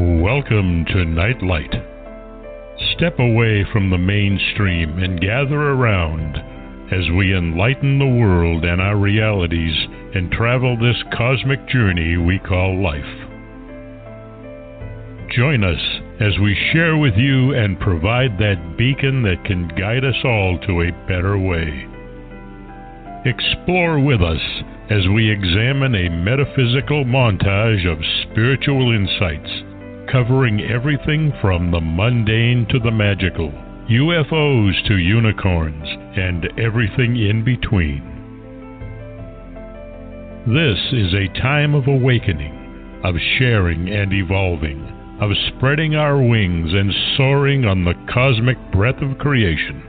Welcome to Nightlight. Step away from the mainstream and gather around as we enlighten the world and our realities and travel this cosmic journey we call life. Join us as we share with you and provide that beacon that can guide us all to a better way. Explore with us as we examine a metaphysical montage of spiritual insights, covering everything from the mundane to the magical, UFOs to unicorns, and everything in between. This is a time of awakening, of sharing and evolving, of spreading our wings and soaring on the cosmic breath of creation.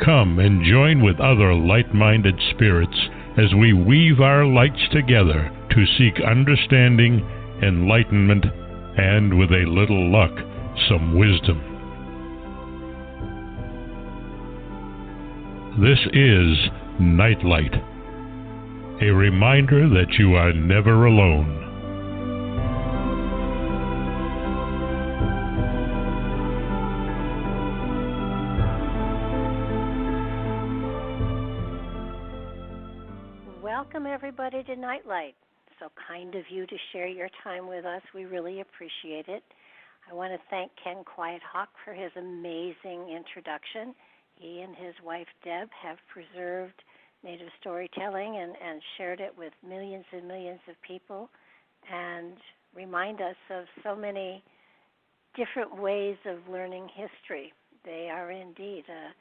Come and join with other light-minded spirits as we weave our lights together to seek understanding, enlightenment, and, with a little luck, some wisdom. This is Nightlight, a reminder that you are never alone. Welcome, everybody, to Nightlight. So kind of you to share your time with us. We really appreciate it. I want to thank Ken Quiet Hawk for his amazing introduction. He and his wife, Deb, have preserved Native storytelling and shared it with millions and millions of people and remind us of so many different ways of learning history. They are indeed a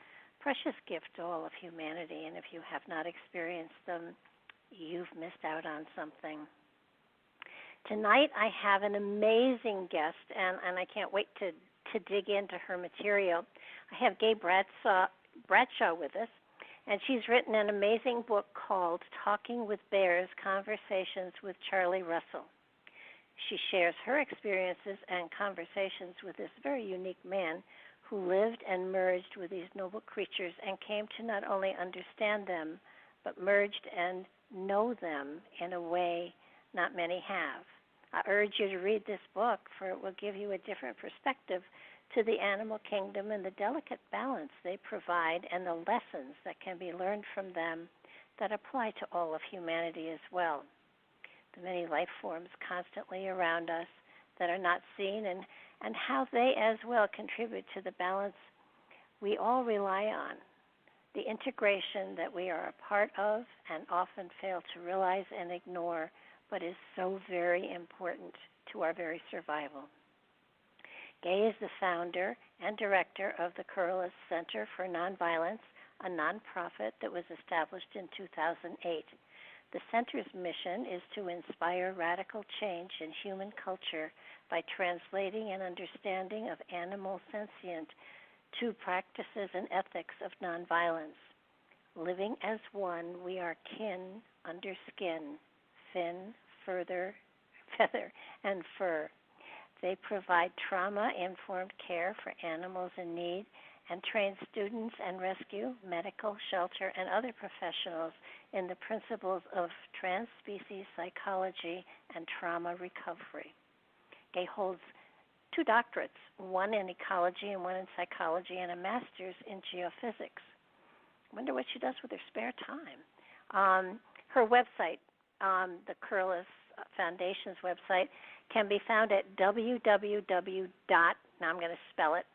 precious gift to all of humanity, and if you have not experienced them, you've missed out on something. Tonight I have an amazing guest, and I can't wait to dig into her material. I have Gay Bradshaw with us, and she's written an amazing book called Talking with Bears, Conversations with Charlie Russell. She shares her experiences and conversations with this very unique man who lived and merged with these noble creatures and came to not only understand them, but merged and know them in a way not many have. I urge you to read this book, for it will give you a different perspective to the animal kingdom and the delicate balance they provide and the lessons that can be learned from them that apply to all of humanity as well. The many life forms constantly around us that are not seen and how they as well contribute to the balance we all rely on. The integration that we are a part of and often fail to realize and ignore, but is so very important to our very survival. Gay is the founder and director of the Kerulos Center for Nonviolence, a non-profit that was established in 2008. The center's mission is to inspire radical change in human culture by translating an understanding of animal sentience to practices and ethics of nonviolence. Living as one, we are kin under skin, fin, feather, and fur. They provide trauma-informed care for animals in need and train students and rescue, medical, shelter, and other professionals in the principles of trans-species psychology and trauma recovery. Gay holds 2 doctorates, one in ecology and one in psychology, and a master's in geophysics. I wonder what she does with her spare time. Her website, the Kerulos Foundation's website, can be found at www. Now I'm going to spell it,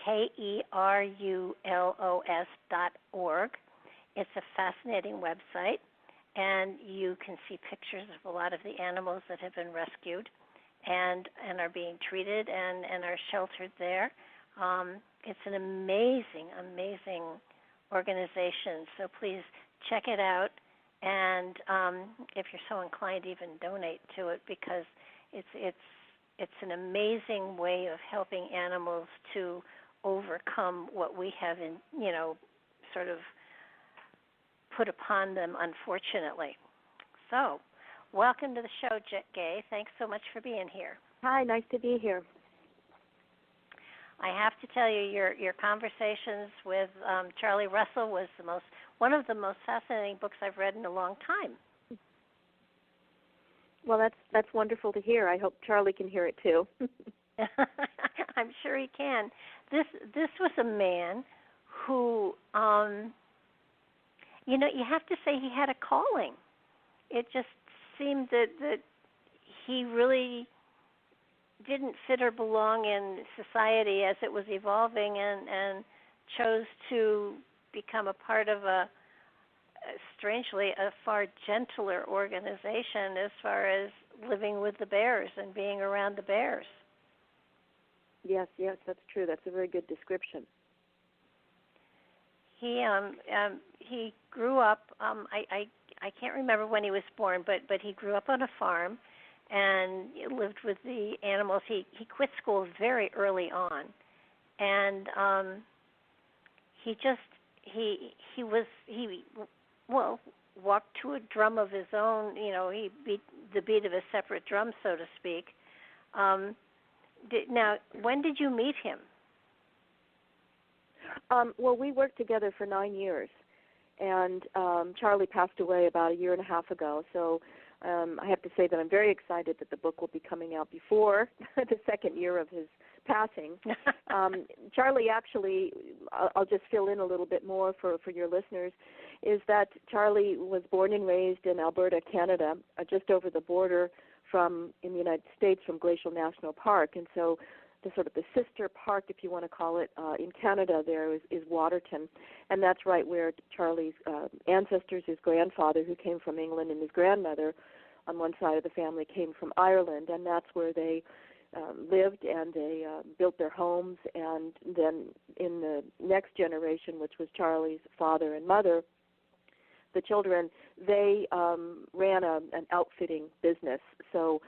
KERULOS.org. It's a fascinating website, and you can see pictures of a lot of the animals that have been rescued and are being treated and are sheltered there. It's an amazing, amazing organization. So please check it out, and if you're so inclined, even donate to it, because it's an amazing way of helping animals to overcome what we have sort of put upon them, unfortunately. So, welcome to the show, Gay. Thanks so much for being here. Hi, nice to be here. I have to tell you, your conversations with Charlie Russell was one of the most fascinating books I've read in a long time. Well, that's wonderful to hear. I hope Charlie can hear it too. I'm sure he can. This was a man who, you have to say he had a calling. It just seemed that he really didn't fit or belong in society as it was evolving, and chose to become a part of strangely, a far gentler organization as far as living with the bears and being around the bears. Yes, that's true. That's a very good description. He grew up. I can't remember when he was born, but he grew up on a farm and lived with the animals. He quit school very early on, and he walked to a drum of his own. He beat the beat of a separate drum, so to speak. Now, when did you meet him? Well, we worked together for 9 years, and Charlie passed away about 1.5 years ago. So I have to say that I'm very excited that the book will be coming out before the second year of his passing. Charlie actually, I'll just fill in a little bit more for your listeners, is that Charlie was born and raised in Alberta, Canada, just over the border in the United States from Glacial National Park. And so the sort of the sister park, if you want to call it, in Canada there is Waterton. And that's right where Charlie's ancestors, his grandfather who came from England, and his grandmother on one side of the family came from Ireland. And that's where they lived, and they built their homes. And then in the next generation, which was Charlie's father and mother, the children, they ran an outfitting business. So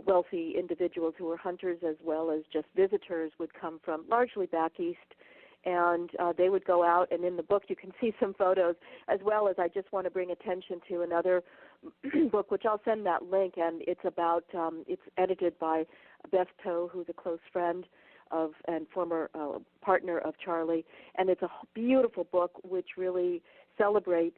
wealthy individuals who were hunters as well as just visitors would come from largely back east, and they would go out, and in the book you can see some photos, as well as I just want to bring attention to another book, which I'll send that link, and it's about, it's edited by Beth Toe, who's a close friend of and former partner of Charlie, and it's a beautiful book which really celebrates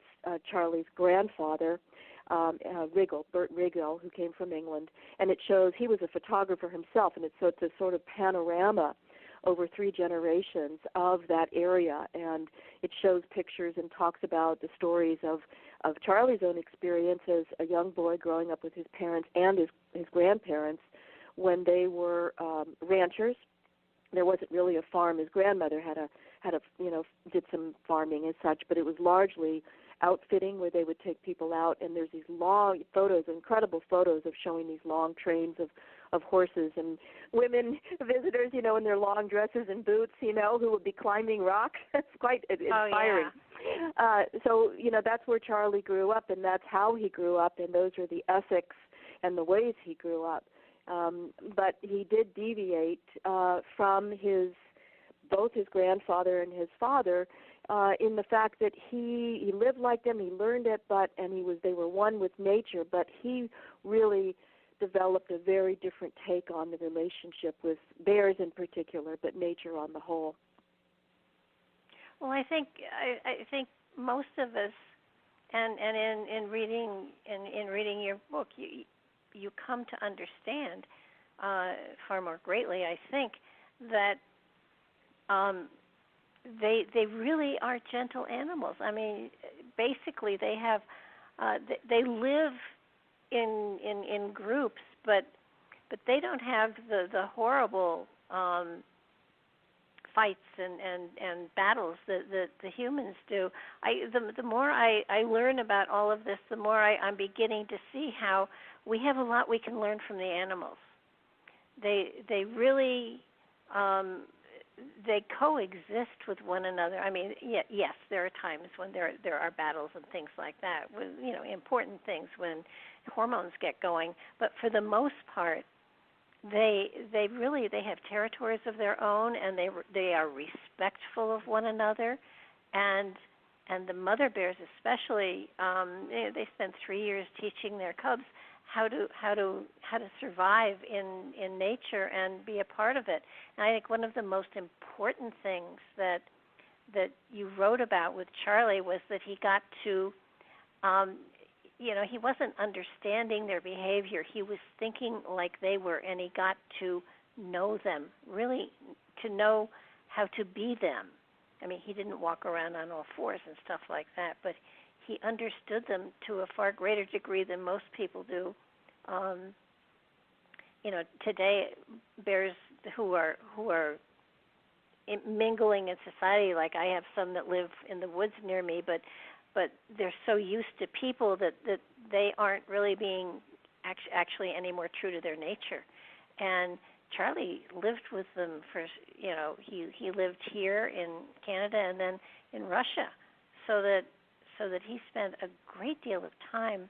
Charlie's grandfather, Bert Riggle, who came from England, and it shows he was a photographer himself, and it's a sort of panorama over 3 generations of that area, and it shows pictures and talks about the stories of Charlie's own experience as a young boy growing up with his parents and his grandparents when they were ranchers. There wasn't really a farm. His grandmother had a did some farming as such, but it was largely outfitting where they would take people out, and there's these long photos, incredible photos of showing these long trains of horses and women visitors, in their long dresses and boots, who would be climbing rocks. It's quite inspiring. Oh, yeah. So, that's where Charlie grew up, and that's how he grew up, and those are the ethics and the ways he grew up. But he did deviate from both his grandfather and his father in the fact that he lived like them, he learned it, they were one with nature, but he really developed a very different take on the relationship with bears in particular, but nature on the whole. Well, I think most of us, and in reading your book, you come to understand far more greatly, I think, that they really are gentle animals. I mean, basically, they have they live in groups, but they don't have the horrible fights and battles that the humans do. The more I learn about all of this, the more I'm beginning to see how we have a lot we can learn from the animals. They really they coexist with one another. I mean, yes, there are times when there are battles and things like that, with important things when hormones get going. But for the most part, they have territories of their own, and they are respectful of one another, and the mother bears especially. They spend 3 years teaching their cubs how to survive in nature and be a part of it. And I think one of the most important things that you wrote about with Charlie was that he got to he wasn't understanding their behavior. He was thinking like they were, and he got to know them, really to know how to be them. I mean, he didn't walk around on all fours and stuff like that, but he understood them to a far greater degree than most people do. Today, bears who are mingling in society, like I have some that live in the woods near me, but they're so used to people that they aren't really being actually any more true to their nature. And Charlie lived with them for, he lived here in Canada and then in Russia, so that he spent a great deal of time.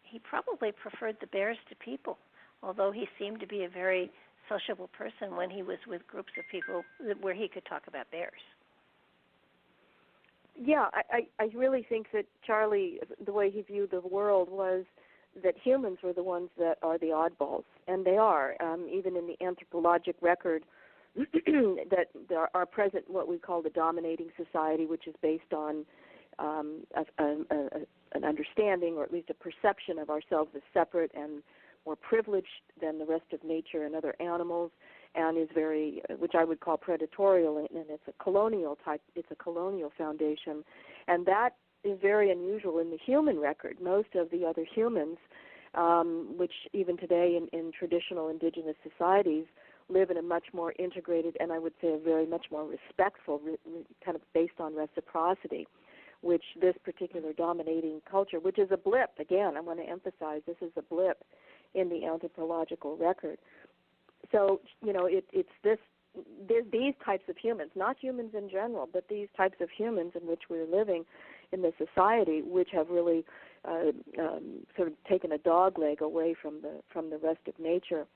He probably preferred the bears to people, although he seemed to be a very sociable person when he was with groups of people where he could talk about bears. Yeah, I really think that Charlie, the way he viewed the world was that humans were the ones that are the oddballs, and they are. Even in the anthropologic record, that there are present what we call the dominating society, which is based on an understanding, or at least a perception of ourselves as separate and more privileged than the rest of nature and other animals, and is very, which I would call predatorial, and it's a colonial type, it's a colonial foundation, and that is very unusual in the human record. Most of the other humans, which even today in traditional indigenous societies, live in a much more integrated, and I would say a very much more respectful, kind of based on reciprocity, which this particular dominating culture, which is a blip, again, I want to emphasize, this is a blip in the anthropological record. So, it's these types of humans, not humans in general, but these types of humans in which we're living in the society, which have really sort of taken a dog leg away from the rest of nature.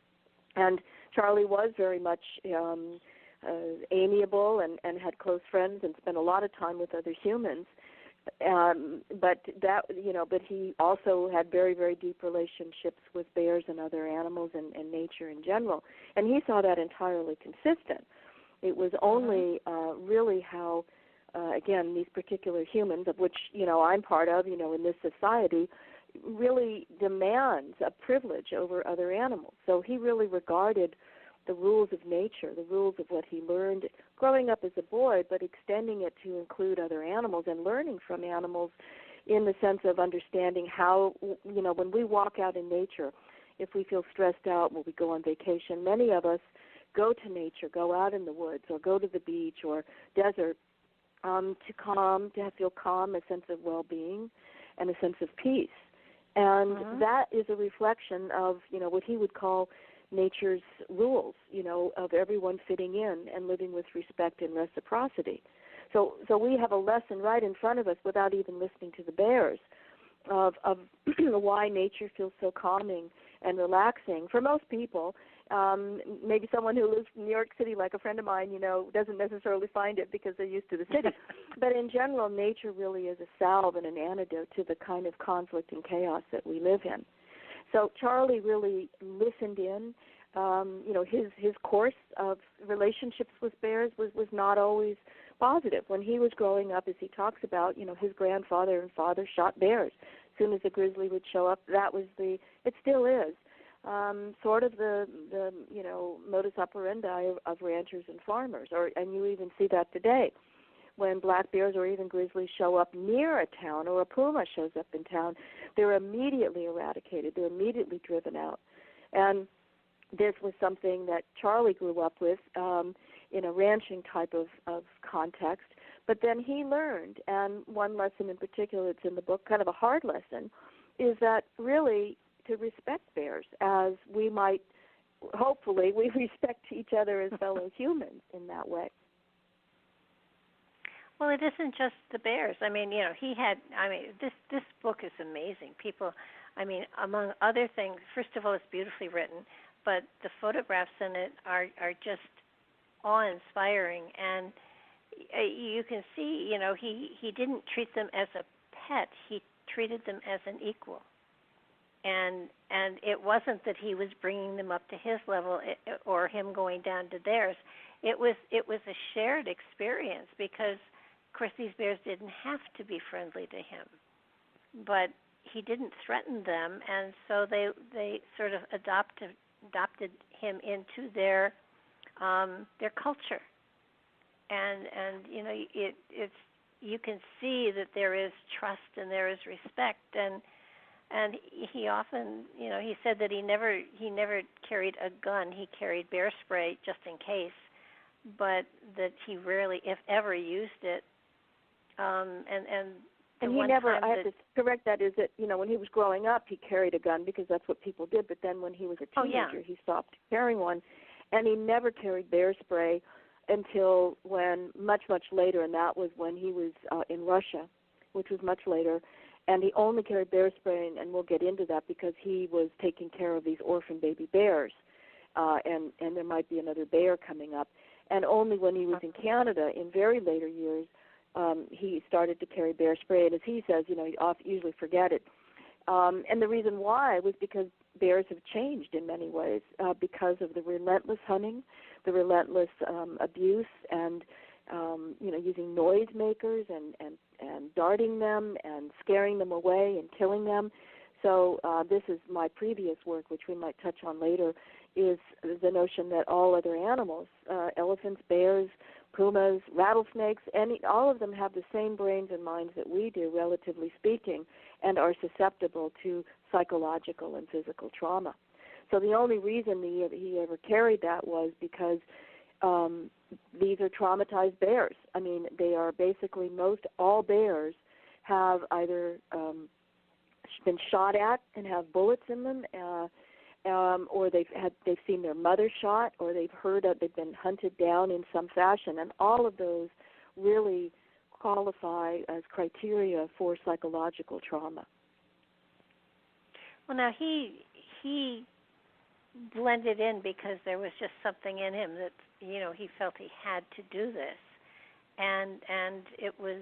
And Charlie was very much amiable and had close friends and spent a lot of time with other humans. But he also had very, very deep relationships with bears and other animals and nature in general. And he saw that entirely consistent. It was only really how, again, these particular humans, of which, I'm part of, in this society, really demands a privilege over other animals. So he really regarded the rules of nature, the rules of what he learned growing up as a boy, but extending it to include other animals and learning from animals in the sense of understanding how, when we walk out in nature, if we feel stressed out when we go on vacation, many of us go to nature, go out in the woods or go to the beach or desert to feel calm, a sense of well-being, and a sense of peace. And that is a reflection of, what he would call nature's rules, of everyone fitting in and living with respect and reciprocity. So we have a lesson right in front of us without even listening to the bears of why nature feels so calming and relaxing for most people. Maybe someone who lives in New York City, like a friend of mine, doesn't necessarily find it because they're used to the city. But in general, nature really is a salve and an antidote to the kind of conflict and chaos that we live in. So Charlie really listened in. His course of relationships with bears was not always positive. When he was growing up, as he talks about, his grandfather and father shot bears. As soon as a grizzly would show up, it still is, sort of the modus operandi of ranchers and farmers. And you even see that today. When black bears or even grizzlies show up near a town or a puma shows up in town, they're immediately eradicated. They're immediately driven out. And this was something that Charlie grew up with in a ranching type of context. But then he learned, and one lesson in particular that's in the book, kind of a hard lesson, is that really to respect bears as we might, hopefully, we respect each other as fellow humans in that way. Well, it isn't just the bears. This book is amazing. People, among other things, first of all, it's beautifully written, but the photographs in it are just awe-inspiring. And you can see, he didn't treat them as a pet. He treated them as an equal. And it wasn't that he was bringing them up to his level or him going down to theirs. It was a shared experience because, of course, these bears didn't have to be friendly to him, but he didn't threaten them, and so they sort of adopted him into their culture, and it's you can see that there is trust and there is respect, and he often, he said that he never carried a gun. He carried bear spray just in case, but that he rarely, if ever, used it. And he never, I have to correct that, is that, when he was growing up, he carried a gun because that's what people did, but then when he was a teenager, he stopped carrying one, and he never carried bear spray until much later, and that was when he was in Russia, which was much later, and he only carried bear spray, and we'll get into that because he was taking care of these orphan baby bears, and there might be another bear coming up, and only when he was in Canada in very later years, he started to carry bear spray, and as he says, he usually forget it. And the reason why was because bears have changed in many ways because of the relentless hunting, the relentless abuse, and using noisemakers and darting them and scaring them away and killing them. So this is my previous work, which we might touch on later, is the notion that all other animals, elephants, bears, pumas, rattlesnakes, all of them have the same brains and minds that we do, relatively speaking, and are susceptible to psychological and physical trauma. So the only reason he ever carried that was because these are traumatized bears. I mean, they are basically, all bears have either been shot at and have bullets in them, or they've seen their mother shot, or they've been hunted down in some fashion, and all of those really qualify as criteria for psychological trauma. Well, now he blended in because there was just something in him that he felt he had to do this, and it was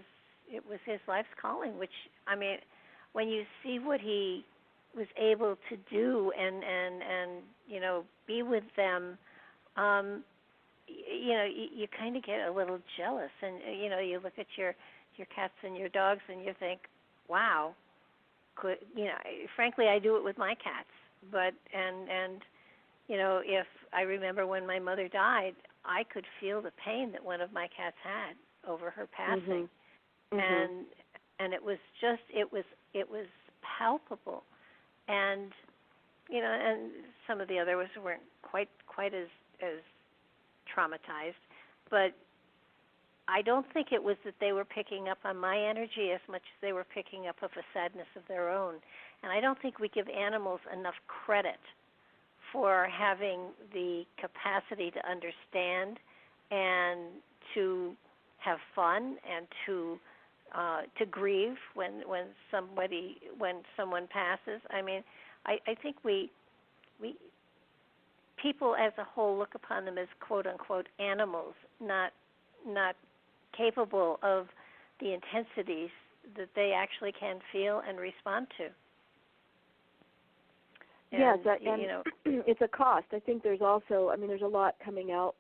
his life's calling. Which, I mean, when you see what he was able to do and be with them, you kind of get a little jealous, and you look at your cats and your dogs and you think, wow, frankly, I do it with my cats, but and if I remember when my mother died, I could feel the pain that one of my cats had over her passing, and it was palpable. And and some of the others weren't quite as traumatized, but I don't think it was that they were picking up on my energy as much as they were picking up of a sadness of their own. And I don't think we give animals enough credit for having the capacity to understand and to have fun and to grieve when someone passes. I mean, I think we people as a whole look upon them as quote unquote animals, not capable of the intensities that they actually can feel and respond to. And, yes, and it's a cost. I think there's also, there's a lot coming out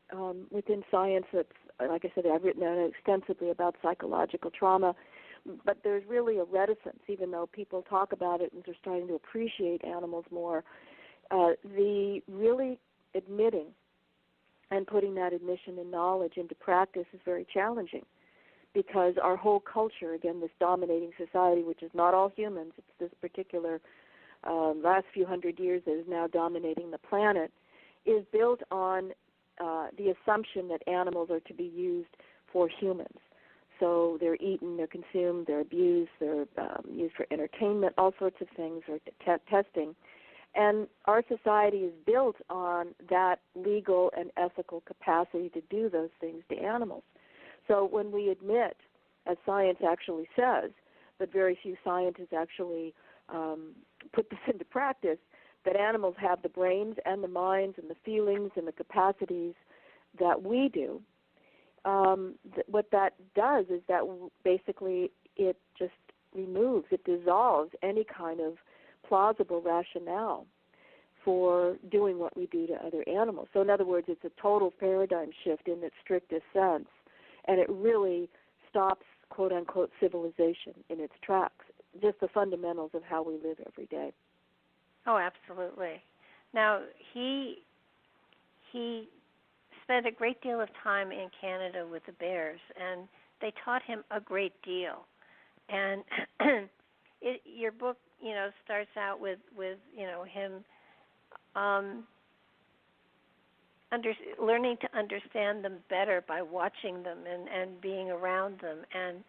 within science that's, like I said, I've written extensively about psychological trauma, but there's really a reticence, even though people talk about it and they're starting to appreciate animals more. The really admitting and putting that admission and knowledge into practice is very challenging, because our whole culture, again, this dominating society, which is not all humans, it's this particular last few hundred years that is now dominating the planet, is built on the assumption that animals are to be used for humans. So they're eaten, they're consumed, they're abused, they're used for entertainment, all sorts of things, or testing. And our society is built on that legal and ethical capacity to do those things to animals. So when we admit, as science actually says, but very few scientists actually put this into practice, that animals have the brains and the minds and the feelings and the capacities that we do, what that does is that basically it just removes, it dissolves any kind of plausible rationale for doing what we do to other animals. So in other words, it's a total paradigm shift in its strictest sense, and it really stops, quote-unquote, civilization in its tracks. just the fundamentals of how we live every day. Oh, absolutely. Now, he spent a great deal of time in Canada with the bears, and they taught him a great deal. And your book, starts out with him learning to understand them better by watching them and being around them. And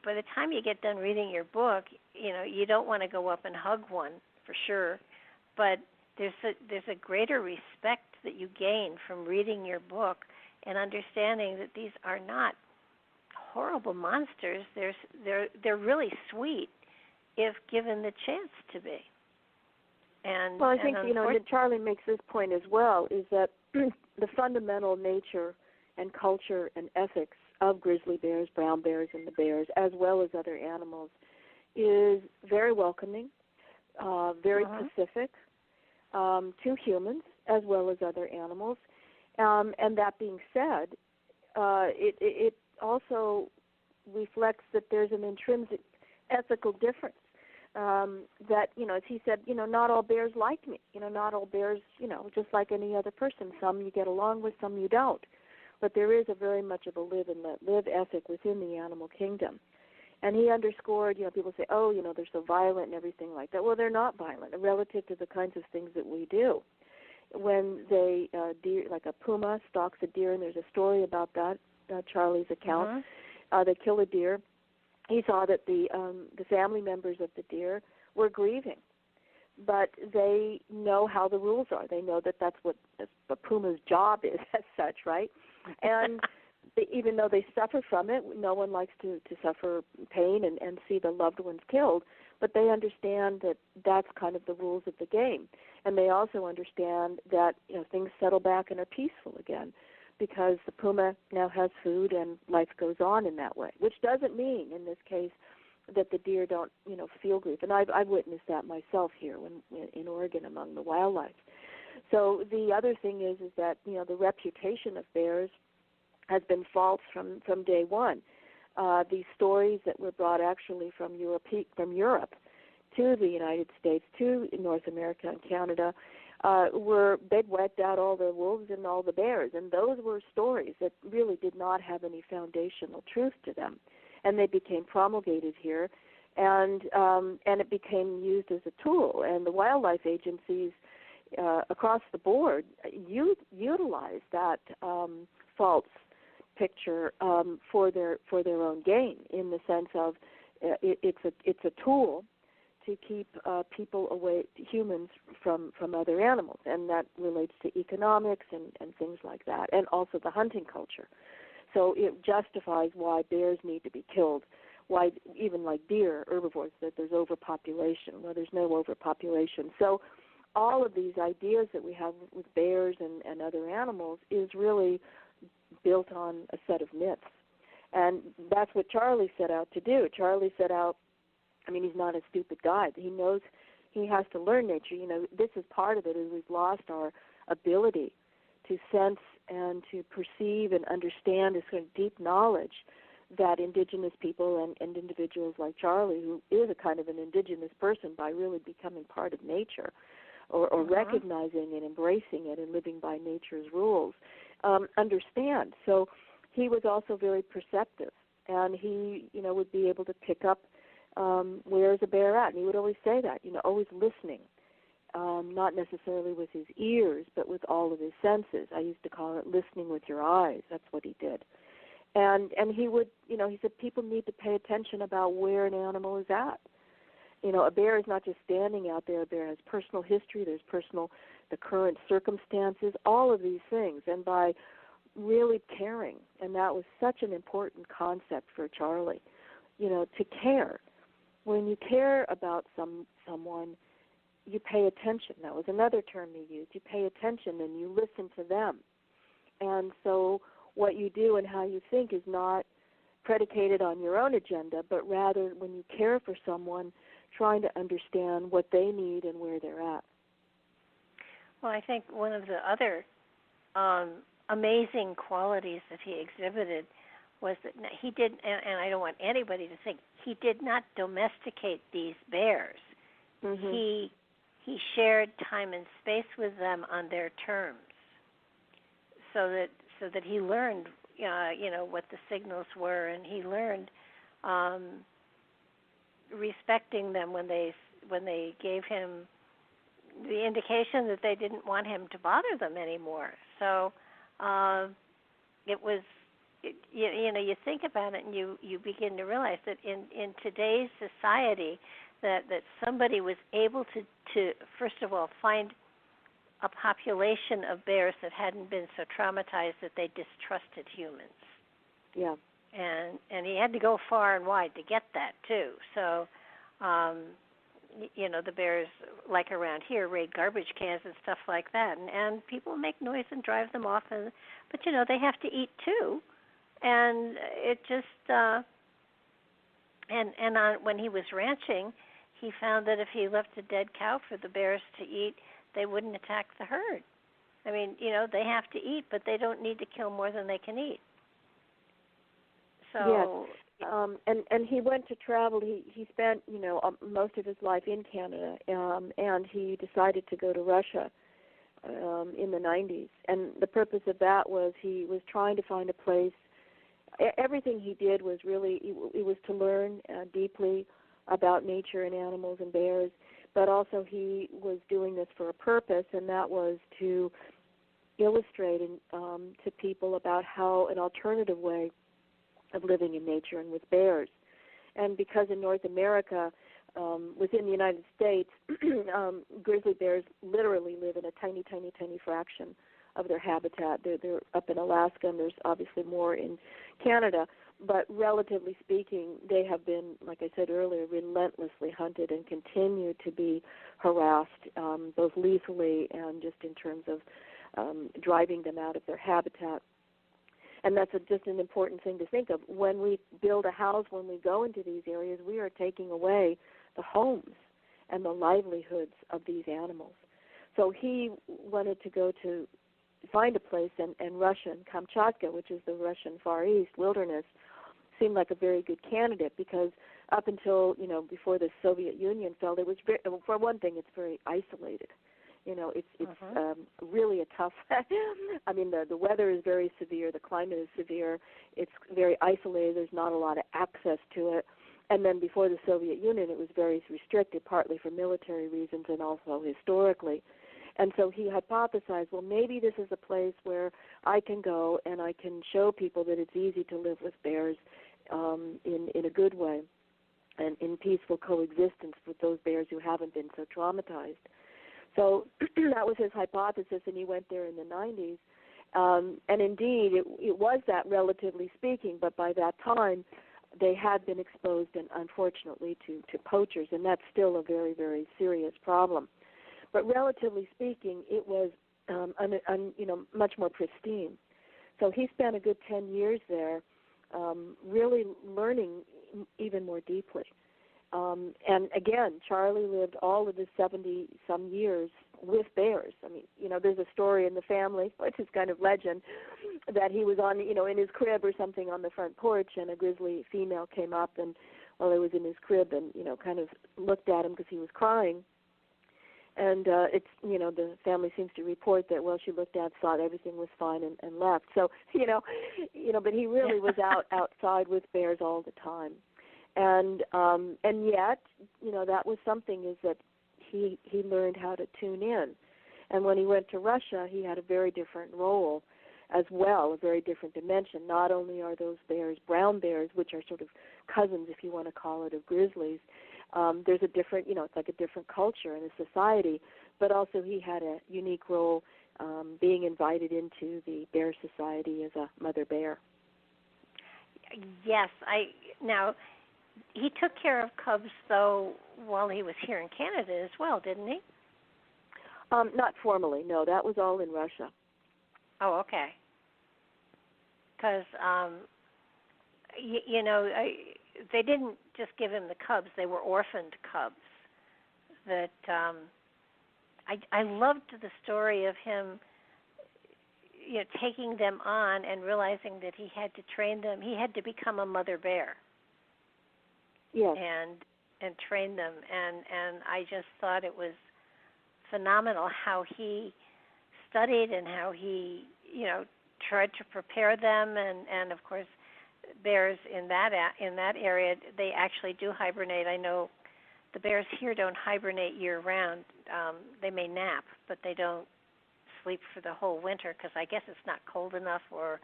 by the time you get done reading your book, you don't want to go up and hug one for sure, but there's a greater respect that you gain from reading your book and understanding that these are not horrible monsters. They're really sweet if given the chance to be. And well, I think that Charlie makes this point as well, is that the fundamental nature and culture and ethics of grizzly bears, brown bears, and the bears, as well as other animals, is very welcoming, very pacific to humans as well as other animals. And that being said, it also reflects that there's an intrinsic ethical difference. That, as he said, not all bears like me. Not all bears, just like any other person. Some you get along with, some you don't. But there is a very much of a live and let live ethic within the animal kingdom. And he underscored, people say, they're so violent and everything like that. Well, they're not violent relative to the kinds of things that we do. When they, deer, like a puma stalks a deer, and there's a story about that, Charlie's account, they kill a deer. He saw that the family members of the deer were grieving, but they know how the rules are. They know that that's what the puma's job is as such, right? And even though they suffer from it, no one likes to suffer pain and see the loved ones killed, but they understand that that's kind of the rules of the game. And they also understand that things settle back and are peaceful again, because the puma now has food and life goes on in that way, which doesn't mean, in this case, that the deer don't, feel grief. And I've witnessed that myself here in Oregon among the wildlife. So the other thing is that, the reputation of bears has been false from day one. These stories that were brought actually from Europe to the United States, to North America and Canada, they'd wiped out all the wolves and all the bears, and those were stories that really did not have any foundational truth to them, and they became promulgated here, and it became used as a tool, and the wildlife agencies across the board utilized that false picture for their own gain, in the sense of it's a tool to keep people away, humans from other animals, and that relates to economics and things like that, and also the hunting culture. So it justifies why bears need to be killed, why even like deer, herbivores, that there's overpopulation. Well, there's no overpopulation. So all of these ideas that we have with bears and other animals is really built on a set of myths. And that's what Charlie set out to do. Charlie set out, he's not a stupid guy. He knows he has to learn nature. This is part of it, is we've lost our ability to sense and to perceive and understand this sort of deep knowledge that indigenous people and individuals like Charlie, who is a kind of an indigenous person by really becoming part of nature, or recognizing and embracing it and living by nature's rules, understand. So he was also very perceptive, and he, would be able to pick up where's a bear at, and he would always say that, always listening, not necessarily with his ears, but with all of his senses. I used to call it listening with your eyes. That's what he did. And he would, he said people need to pay attention about where an animal is at. A bear is not just standing out there. A bear has personal history. There's the current circumstances, all of these things. And by really caring, and that was such an important concept for Charlie, to care. When you care about someone, you pay attention. That was another term he used. You pay attention and you listen to them. And so what you do and how you think is not predicated on your own agenda, but rather when you care for someone, trying to understand what they need and where they're at. Well, I think one of the other amazing qualities that he exhibited was that he did, and I don't want anybody to think, he did not domesticate these bears. Mm-hmm. He shared time and space with them on their terms, so that he learned, what the signals were, and he learned respecting them when they gave him the indication that they didn't want him to bother them anymore. So it was, you think about it and you begin to realize that in today's society that somebody was able to first of all find a population of bears that hadn't been so traumatized that they distrusted humans. Yeah. And he had to go far and wide to get that too. So the bears, like around here, raid garbage cans and stuff like that, and people make noise and drive them off, but they have to eat too, and it just when he was ranching, he found that if he left a dead cow for the bears to eat, they wouldn't attack the herd. I mean, they have to eat, but they don't need to kill more than they can eat. So. Yes. And he went to travel. He spent most of his life in Canada, and he decided to go to Russia in the 90s. And the purpose of that was he was trying to find a place. Everything he did was really it was to learn deeply about nature and animals and bears, but also he was doing this for a purpose, and that was to illustrate to people about how an alternative way of living in nature and with bears. And because in North America, within the United States, grizzly bears literally live in a tiny, tiny, tiny fraction of their habitat. They're up in Alaska, and there's obviously more in Canada. But relatively speaking, they have been, like I said earlier, relentlessly hunted and continue to be harassed, both lethally and just in terms of driving them out of their habitat. And that's just an important thing to think of. When we build a house, when we go into these areas, we are taking away the homes and the livelihoods of these animals. So he wanted to go to find a place, and Russian Kamchatka, which is the Russian Far East wilderness, seemed like a very good candidate because up until, before the Soviet Union fell, it was very, for one thing, it's very isolated. It's really a tough. I mean, the weather is very severe. The climate is severe. It's very isolated. There's not a lot of access to it. And then before the Soviet Union, it was very restricted, partly for military reasons and also historically. And so he hypothesized, well, maybe this is a place where I can go and I can show people that it's easy to live with bears in a good way and in peaceful coexistence with those bears who haven't been so traumatized. So that was his hypothesis, and he went there in the 90s. And indeed, it was that, relatively speaking, but by that time, they had been exposed, and unfortunately, to poachers, and that's still a very, very serious problem. But relatively speaking, it was much more pristine. So he spent a good 10 years there, really learning even more deeply. And again, Charlie lived all of his 70-some years with bears. I mean, there's a story in the family, which is kind of legend, that he was on, in his crib or something on the front porch, and a grizzly female came up and while he was in his crib and, kind of looked at him because he was crying. And it's, the family seems to report that, well, she looked at, thought everything was fine and left. So, but he really was outside with bears all the time. And yet, that was something, is that he learned how to tune in. And when he went to Russia, he had a very different role as well, a very different dimension. Not only are those bears brown bears, which are sort of cousins, if you want to call it, of grizzlies, there's a different, it's like a different culture and a society, but also he had a unique role being invited into the Bear Society as a mother bear. Yes, now, he took care of cubs, though, while he was here in Canada as well, didn't he? Not formally, no. That was all in Russia. Oh, okay. Because, they didn't just give him the cubs. They were orphaned cubs. That I loved the story of him, taking them on and realizing that he had to train them. He had to become a mother bear. Yes. And train them. And I just thought it was phenomenal how he studied and how he, tried to prepare them. And of course, bears in that area, they actually do hibernate. I know the bears here don't hibernate year-round. They may nap, but they don't sleep for the whole winter because I guess it's not cold enough or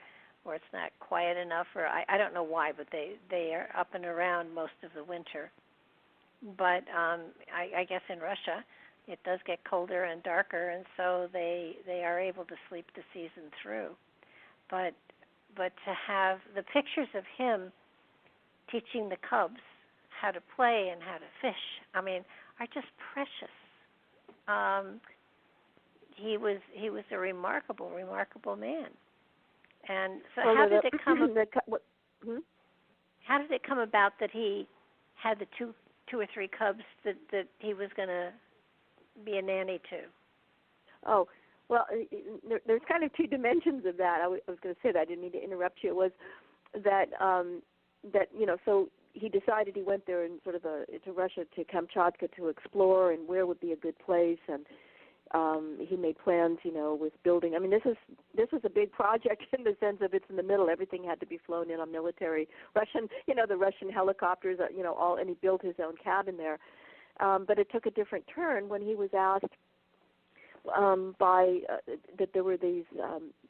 it's not quiet enough, or I don't know why, but they are up and around most of the winter. But I guess in Russia it does get colder and darker, and so they are able to sleep the season through. But to have the pictures of him teaching the cubs how to play and how to fish, are just precious. He was a remarkable man. And so how did it come? How did it come about that he had the two or three cubs that he was going to be a nanny to? Oh, well, there's kind of two dimensions of that. I was going to say that. I didn't mean to interrupt you. It was that so he decided he went there and to Russia, to Kamchatka, to explore and where would be a good place, and he made plans, with building. This was a big project in the sense of it's in the middle. Everything had to be flown in on military Russian, the Russian helicopters, and he built his own cabin there. But it took a different turn when he was asked that there were these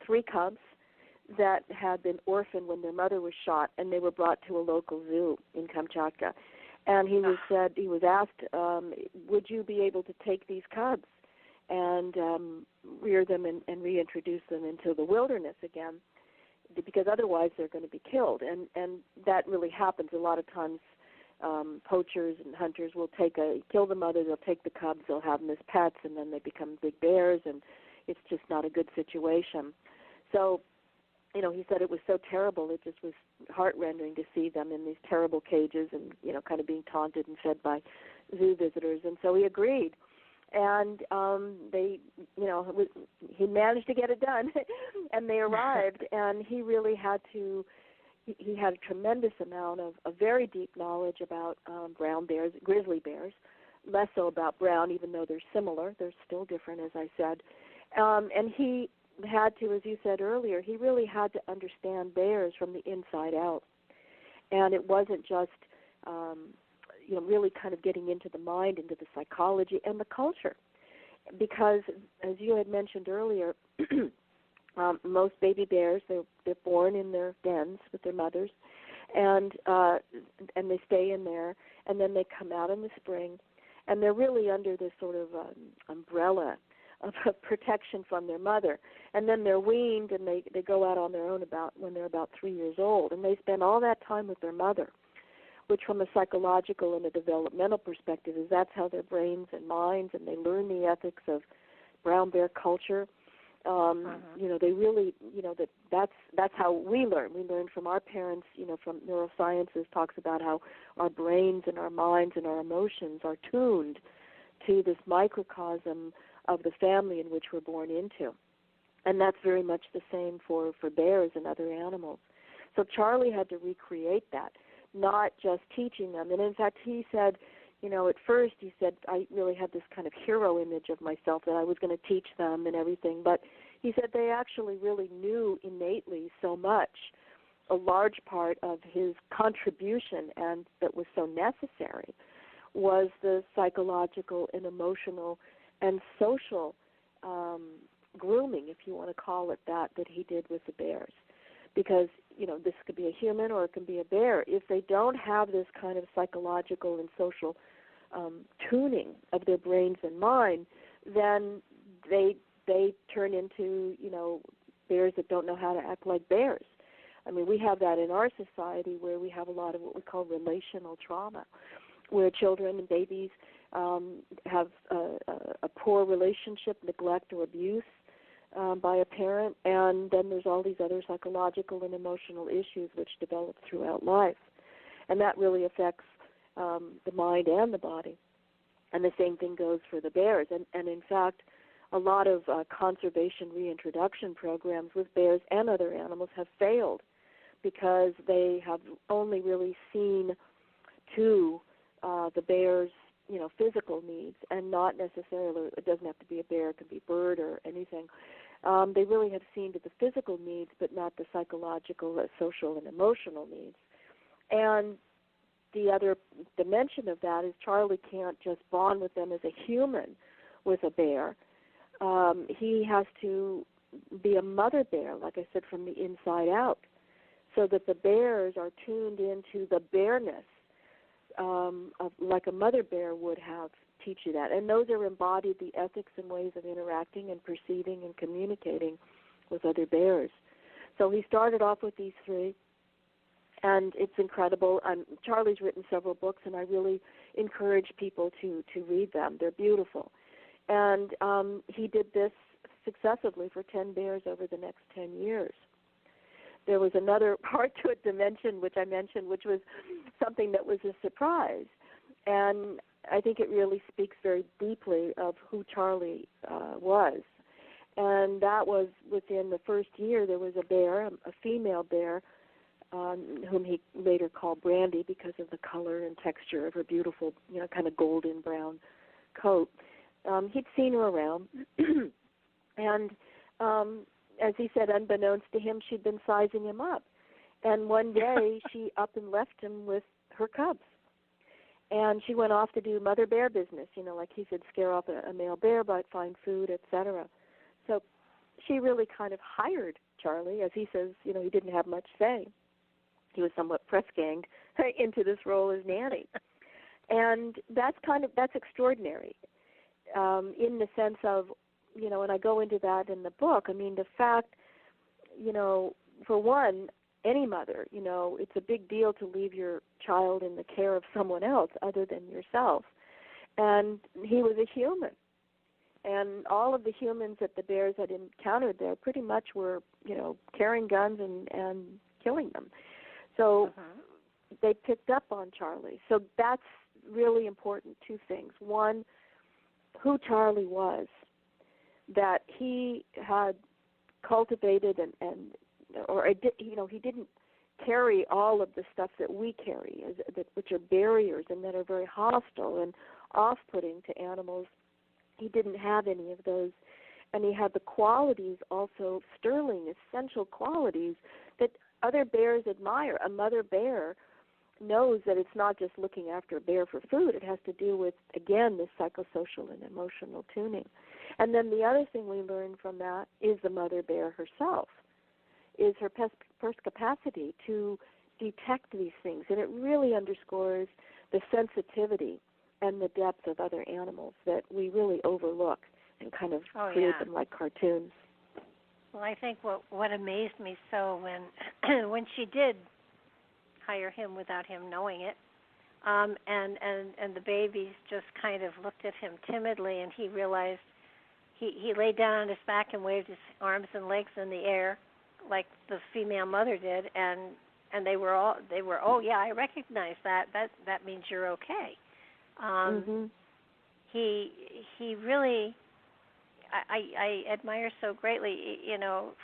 3 cubs that had been orphaned when their mother was shot, and they were brought to a local zoo in Kamchatka. And he was asked, would you be able to take these cubs and rear them and reintroduce them into the wilderness again, because otherwise they're going to be killed. And that really happens a lot of times. Poachers and hunters will kill the mother, they'll take the cubs, they'll have them as pets, and then they become big bears, and it's just not a good situation. So, he said it was so terrible, it just was heart-rending to see them in these terrible cages and, kind of being taunted and fed by zoo visitors. And so he agreed. And he managed to get it done, and they arrived, and he really had to. He had a tremendous amount of a very deep knowledge about brown bears, grizzly bears, less so about brown, even though they're similar. They're still different, as I said. And he had to, as you said earlier, he really had to understand bears from the inside out. And it wasn't just, really kind of getting into the mind, into the psychology and the culture. Because, as you had mentioned earlier, most baby bears, they're born in their dens with their mothers, and they stay in there, and then they come out in the spring, and they're really under this sort of umbrella of protection from their mother. And then they're weaned, and they go out on their own when they're about 3 years old, and they spend all that time with their mother, which from a psychological and a developmental perspective is that's how their brains and minds, and they learn the ethics of brown bear culture. They really, that's how we learn. We learn from our parents, from neurosciences talks about how our brains and our minds and our emotions are tuned to this microcosm of the family in which we're born into. And that's very much the same for bears and other animals. So Charlie had to recreate that, not just teaching them. And in fact, he said, at first he said, I really had this kind of hero image of myself that I was going to teach them and everything. But he said they actually really knew innately so much. A large part of his contribution, and that was so necessary, was the psychological and emotional and social grooming, if you want to call it that he did with the bears. Because, this could be a human or it can be a bear. If they don't have this kind of psychological and social tuning of their brains and mind, then they turn into, bears that don't know how to act like bears. We have that in our society where we have a lot of what we call relational trauma, where children and babies have a poor relationship, neglect or abuse by a parent, and then there's all these other psychological and emotional issues which develop throughout life. And that really affects the mind and the body. And the same thing goes for the bears. And in fact, a lot of conservation reintroduction programs with bears and other animals have failed because they have only really seen to the bear's, physical needs, and not necessarily, it doesn't have to be a bear, it could be a bird or anything. They really have seen to the physical needs, but not the psychological, social, and emotional needs. And the other dimension of that is Charlie can't just bond with them as a human with a bear. He has to be a mother bear, like I said, from the inside out, so that the bears are tuned into the bearness of, like a mother bear would have teach you that. And those are embodied, the ethics and ways of interacting and perceiving and communicating with other bears. So he started off with these three, and it's incredible. Charlie's written several books, and I really encourage people to read them. They're beautiful. And he did this successively for 10 bears over the next 10 years. There was another part to it, dimension, which I mentioned, which was something that was a surprise. And I think it really speaks very deeply of who Charlie was. And that was within the first year, there was a bear, a female bear, whom he later called Brandy because of the color and texture of her beautiful, kind of golden brown coat. He'd seen her around, and as he said, unbeknownst to him, she'd been sizing him up. And one day, she up and left him with her cubs. And she went off to do mother bear business, like he said, scare off a male bear, but find food, etc. So she really kind of hired Charlie. As he says, he didn't have much say. He was somewhat press-ganged into this role as nanny. And that's extraordinary in the sense of, and I go into that in the book. I mean, the fact, for one, any mother, it's a big deal to leave your child in the care of someone else other than yourself. And he was a human. And all of the humans that the bears had encountered there pretty much were, carrying guns and killing them. So they picked up on Charlie. So that's really important, two things. One, who Charlie was, that he had cultivated he didn't carry all of the stuff that we carry, which are barriers and that are very hostile and off-putting to animals. He didn't have any of those, and he had the qualities also, sterling, essential qualities that other bears admire. A mother bear knows that it's not just looking after a bear for food. It has to do with, again, this psychosocial and emotional tuning. And then the other thing we learn from that is the mother bear herself, is her capacity to detect these things. And it really underscores the sensitivity and the depth of other animals that we really overlook and kind of create them like cartoons. Well, I think what amazed me so when she did hire him without him knowing it, and the babies just kind of looked at him timidly, and he realized he laid down on his back and waved his arms and legs in the air like the female mother did, and they were oh yeah, I recognize that means you're okay. He really, I admire so greatly,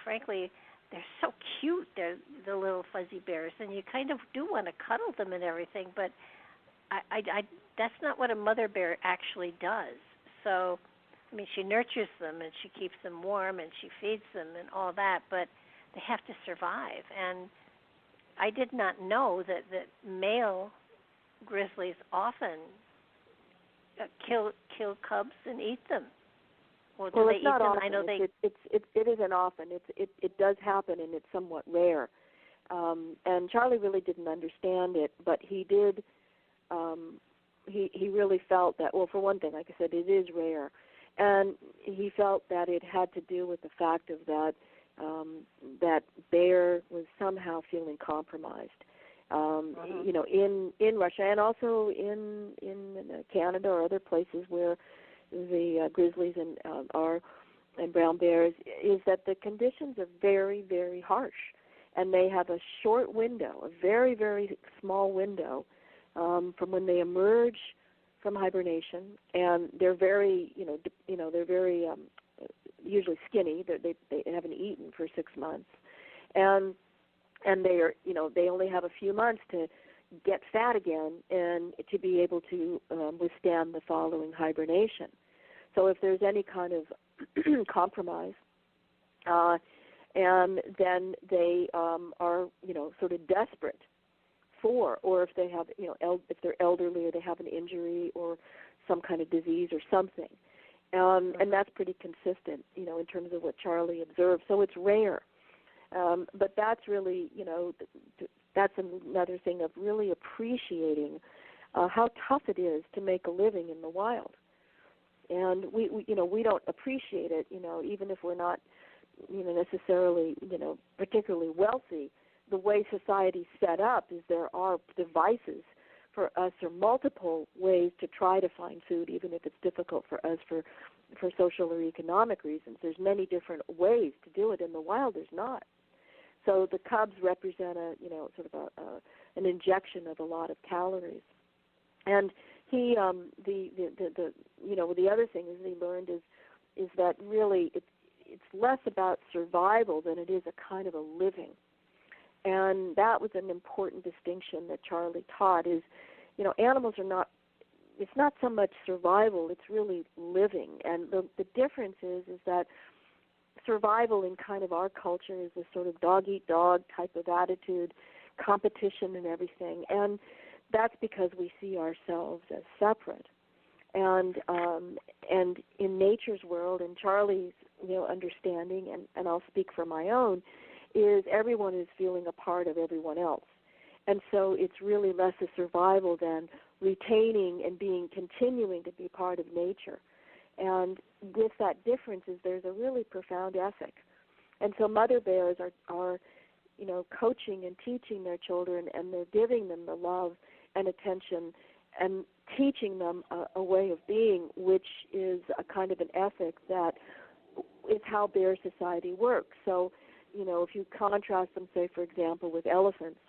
frankly, they're so cute. They're the little fuzzy bears, and you kind of do want to cuddle them and everything, but I that's not what a mother bear actually does. So, I mean, she nurtures them and she keeps them warm and she feeds them and all that, but they have to survive. And I did not know that male grizzlies often kill cubs and eat them. Well, do they it's not eat them? often. I know it isn't often. It does happen, and it's somewhat rare. And Charlie really didn't understand it, but he did. He really felt that. Well, for one thing, like I said, it is rare, and he felt that it had to do with the fact of that that bear was somehow feeling compromised. In Russia and also in Canada or other places where the grizzlies and brown bears, is that the conditions are very, very harsh, and they have a short window, a very, very small window from when they emerge from hibernation, and they're very, they're very usually skinny. They haven't eaten for 6 months, and they are, they only have a few months to get fat again and to be able to withstand the following hibernation. So if there's any kind of compromise, and then they are, sort of desperate for, or if they have, if they're elderly or they have an injury or some kind of disease or something. And that's pretty consistent, in terms of what Charlie observed. So it's rare. But that's really, that's another thing of really appreciating how tough it is to make a living in the wild. And we don't appreciate it, even if we're not, necessarily, particularly wealthy. The way society's set up is there are devices for us, or multiple ways to try to find food, even if it's difficult for us for social or economic reasons. There's many different ways to do it. In the wild, there's not. So the cubs represent an injection of a lot of calories. And he, the other thing is he learned is that really it's less about survival than it is a kind of a living. And that was an important distinction that Charlie taught is, animals are not, it's not so much survival, it's really living. And the difference is that survival in kind of our culture is this sort of dog-eat-dog type of attitude, competition and everything. And that's because we see ourselves as separate. And in nature's world, and Charlie's, understanding, and I'll speak for my own, is everyone is feeling a part of everyone else. And so it's really less a survival than retaining and continuing to be part of nature. And with that difference is there's a really profound ethic. And so mother bears are coaching and teaching their children, and they're giving them the love and attention and teaching them a way of being, which is a kind of an ethic that is how bear society works. So, if you contrast them, say, for example, with elephants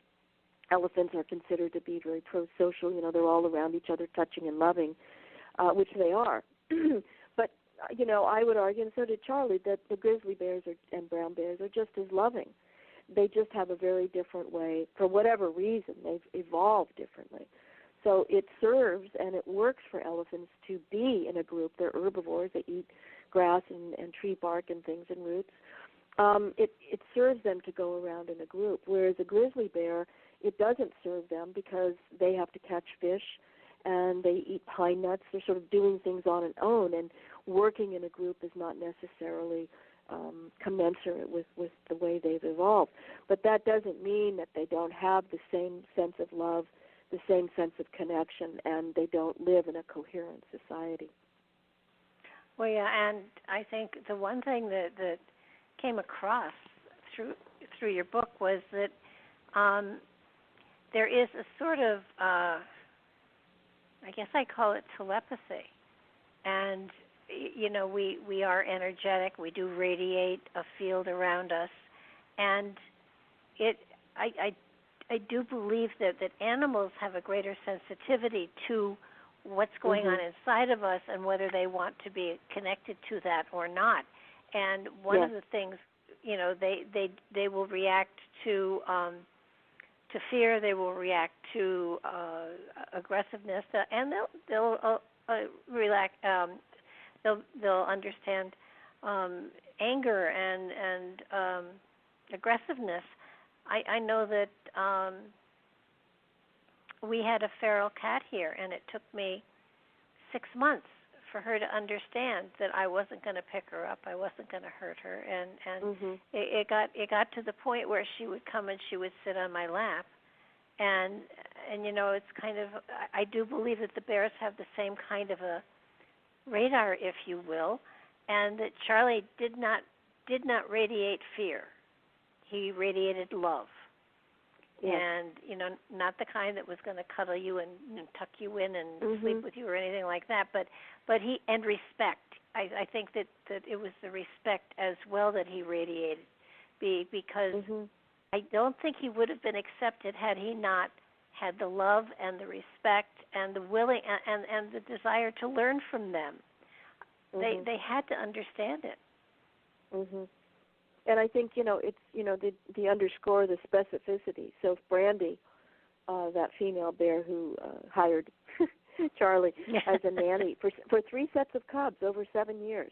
are considered to be very pro-social. They're all around each other, touching and loving, which they are. But, I would argue, and so did Charlie, that the grizzly bears and brown bears are just as loving. They just have a very different way. For whatever reason, they've evolved differently. So it serves and it works for elephants to be in a group. They're herbivores. They eat grass and tree bark and things and roots. It serves them to go around in a group, whereas a grizzly bear, it doesn't serve them because they have to catch fish and they eat pine nuts. They're sort of doing things on their own, and working in a group is not necessarily commensurate with the way they've evolved. But that doesn't mean that they don't have the same sense of love, the same sense of connection, and they don't live in a coherent society. Well, yeah, and I think the one thing that came across through your book was that there is a sort of, I guess I call it telepathy, and we are energetic. We do radiate a field around us, and I do believe that animals have a greater sensitivity to what's going on inside of us and whether they want to be connected to that or not. And one of the things, they will react to fear. They will react to aggressiveness, and they'll relax. They'll understand anger and aggressiveness. I know that we had a feral cat here, and it took me 6 months for her to understand that I wasn't going to pick her up, I wasn't going to hurt her, and it got to the point where she would come and she would sit on my lap, and it's kind of, I do believe that the bears have the same kind of a radar, if you will, and that Charlie did not radiate fear. He radiated love. And, not the kind that was going to cuddle you and tuck you in and sleep with you or anything like that, but he, and respect. I think that it was the respect as well that he radiated, because I don't think he would have been accepted had he not had the love and the respect and the willing and the desire to learn from them. They had to understand it. Mhm. And I think it's the underscore the specificity. So if Brandy, that female bear who hired Charlie as a nanny for 3 sets of cubs over 7 years.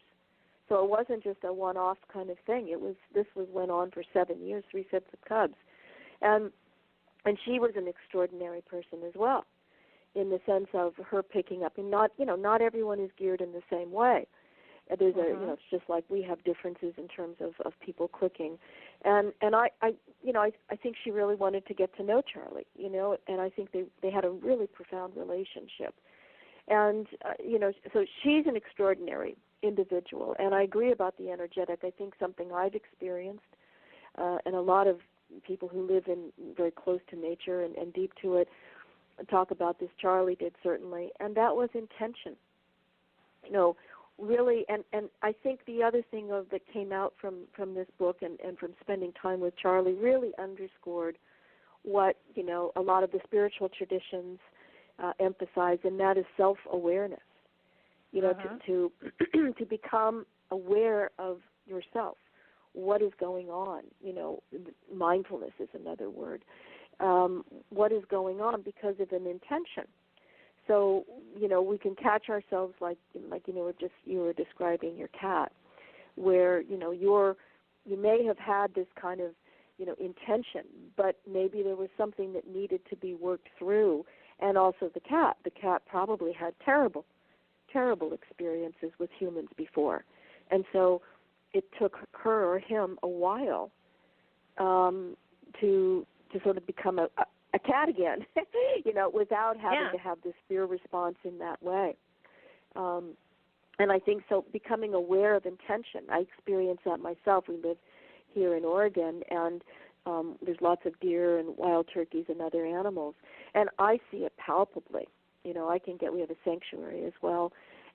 So it wasn't just a one-off kind of thing. This went on for 7 years, 3 sets of cubs, and she was an extraordinary person as well, in the sense of her picking up. And not everyone is geared in the same way. There's it's just like we have differences in terms of people clicking, and I think she really wanted to get to know Charlie, and I think they had a really profound relationship, and so she's an extraordinary individual, and I agree about the energetic. I think something I've experienced, and a lot of people who live in very close to nature and deep to it talk about this. Charlie did certainly, and that was intention. Really, and I think the other thing that came out from this book and from spending time with Charlie really underscored what a lot of the spiritual traditions emphasize, and that is self-awareness. To to become aware of yourself, what is going on. Mindfulness is another word. What is going on because of an intention. So, we can catch ourselves like you were describing your cat, where, you may have had this kind of, intention, but maybe there was something that needed to be worked through. And also the cat probably had terrible experiences with humans before. And so it took her or him a while to sort of become a cat again, without having to have this fear response in that way. And I think so becoming aware of intention. I experience that myself. We live here in Oregon, and there's lots of deer and wild turkeys and other animals, and I see it palpably. We have a sanctuary as well,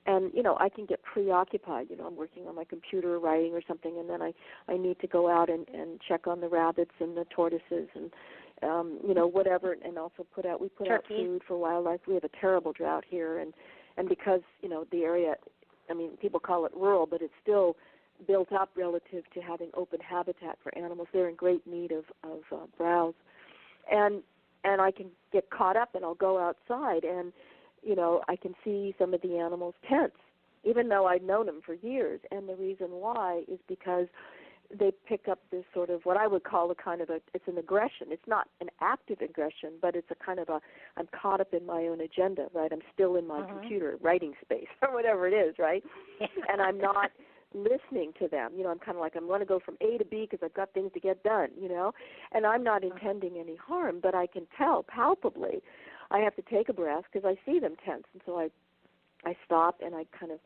and, I can get preoccupied. I'm working on my computer, writing or something, and then I need to go out and check on the rabbits and the tortoises and whatever, and also we put out food for wildlife. We have a terrible drought here, and because, the area, people call it rural, but it's still built up relative to having open habitat for animals. They're in great need of browse. And I can get caught up, and I'll go outside, and, I can see some of the animals' tents, even though I'd known them for years. And the reason why is because they pick up this sort of what I would call it's an aggression. It's not an active aggression, but it's a kind of I'm caught up in my own agenda, right? I'm still in my computer writing space or whatever it is, right? And I'm not listening to them. I'm kind of like, I'm going to go from A to B because I've got things to get done, and I'm not intending any harm, but I can tell palpably I have to take a breath because I see them tense, and so I stop and I kind of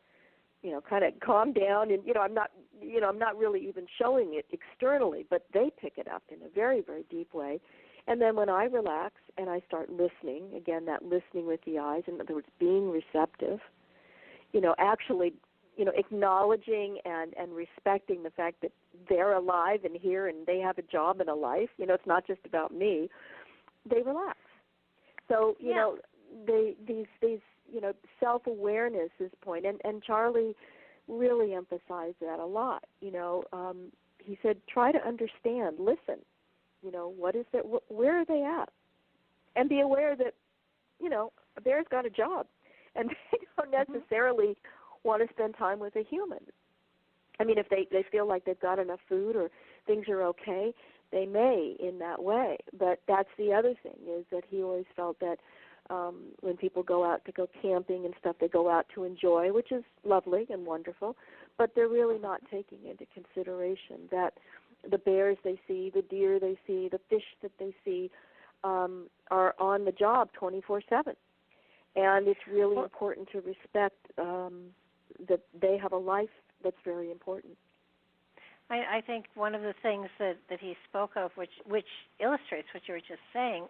calm down, and I'm not really even showing it externally, but they pick it up in a very, very deep way. And then when I relax and I start listening, again, that listening with the eyes, in other words, being receptive, actually, acknowledging and respecting the fact that they're alive and here and they have a job and a life, it's not just about me, they relax. So, these self-awareness is point, and Charlie really emphasized that a lot. He said, try to understand, listen. What is that? Where are they at? And be aware that, a bear's got a job, and they don't necessarily want to spend time with a human. If they feel like they've got enough food or things are okay, they may in that way. But that's the other thing, is that he always felt that when people go out to go camping and stuff, they go out to enjoy, which is lovely and wonderful, but they're really not taking into consideration that the bears they see, the deer they see, the fish that they see are on the job 24/7. And it's really important to respect that they have a life that's very important. I think one of the things that he spoke of, which illustrates what you were just saying,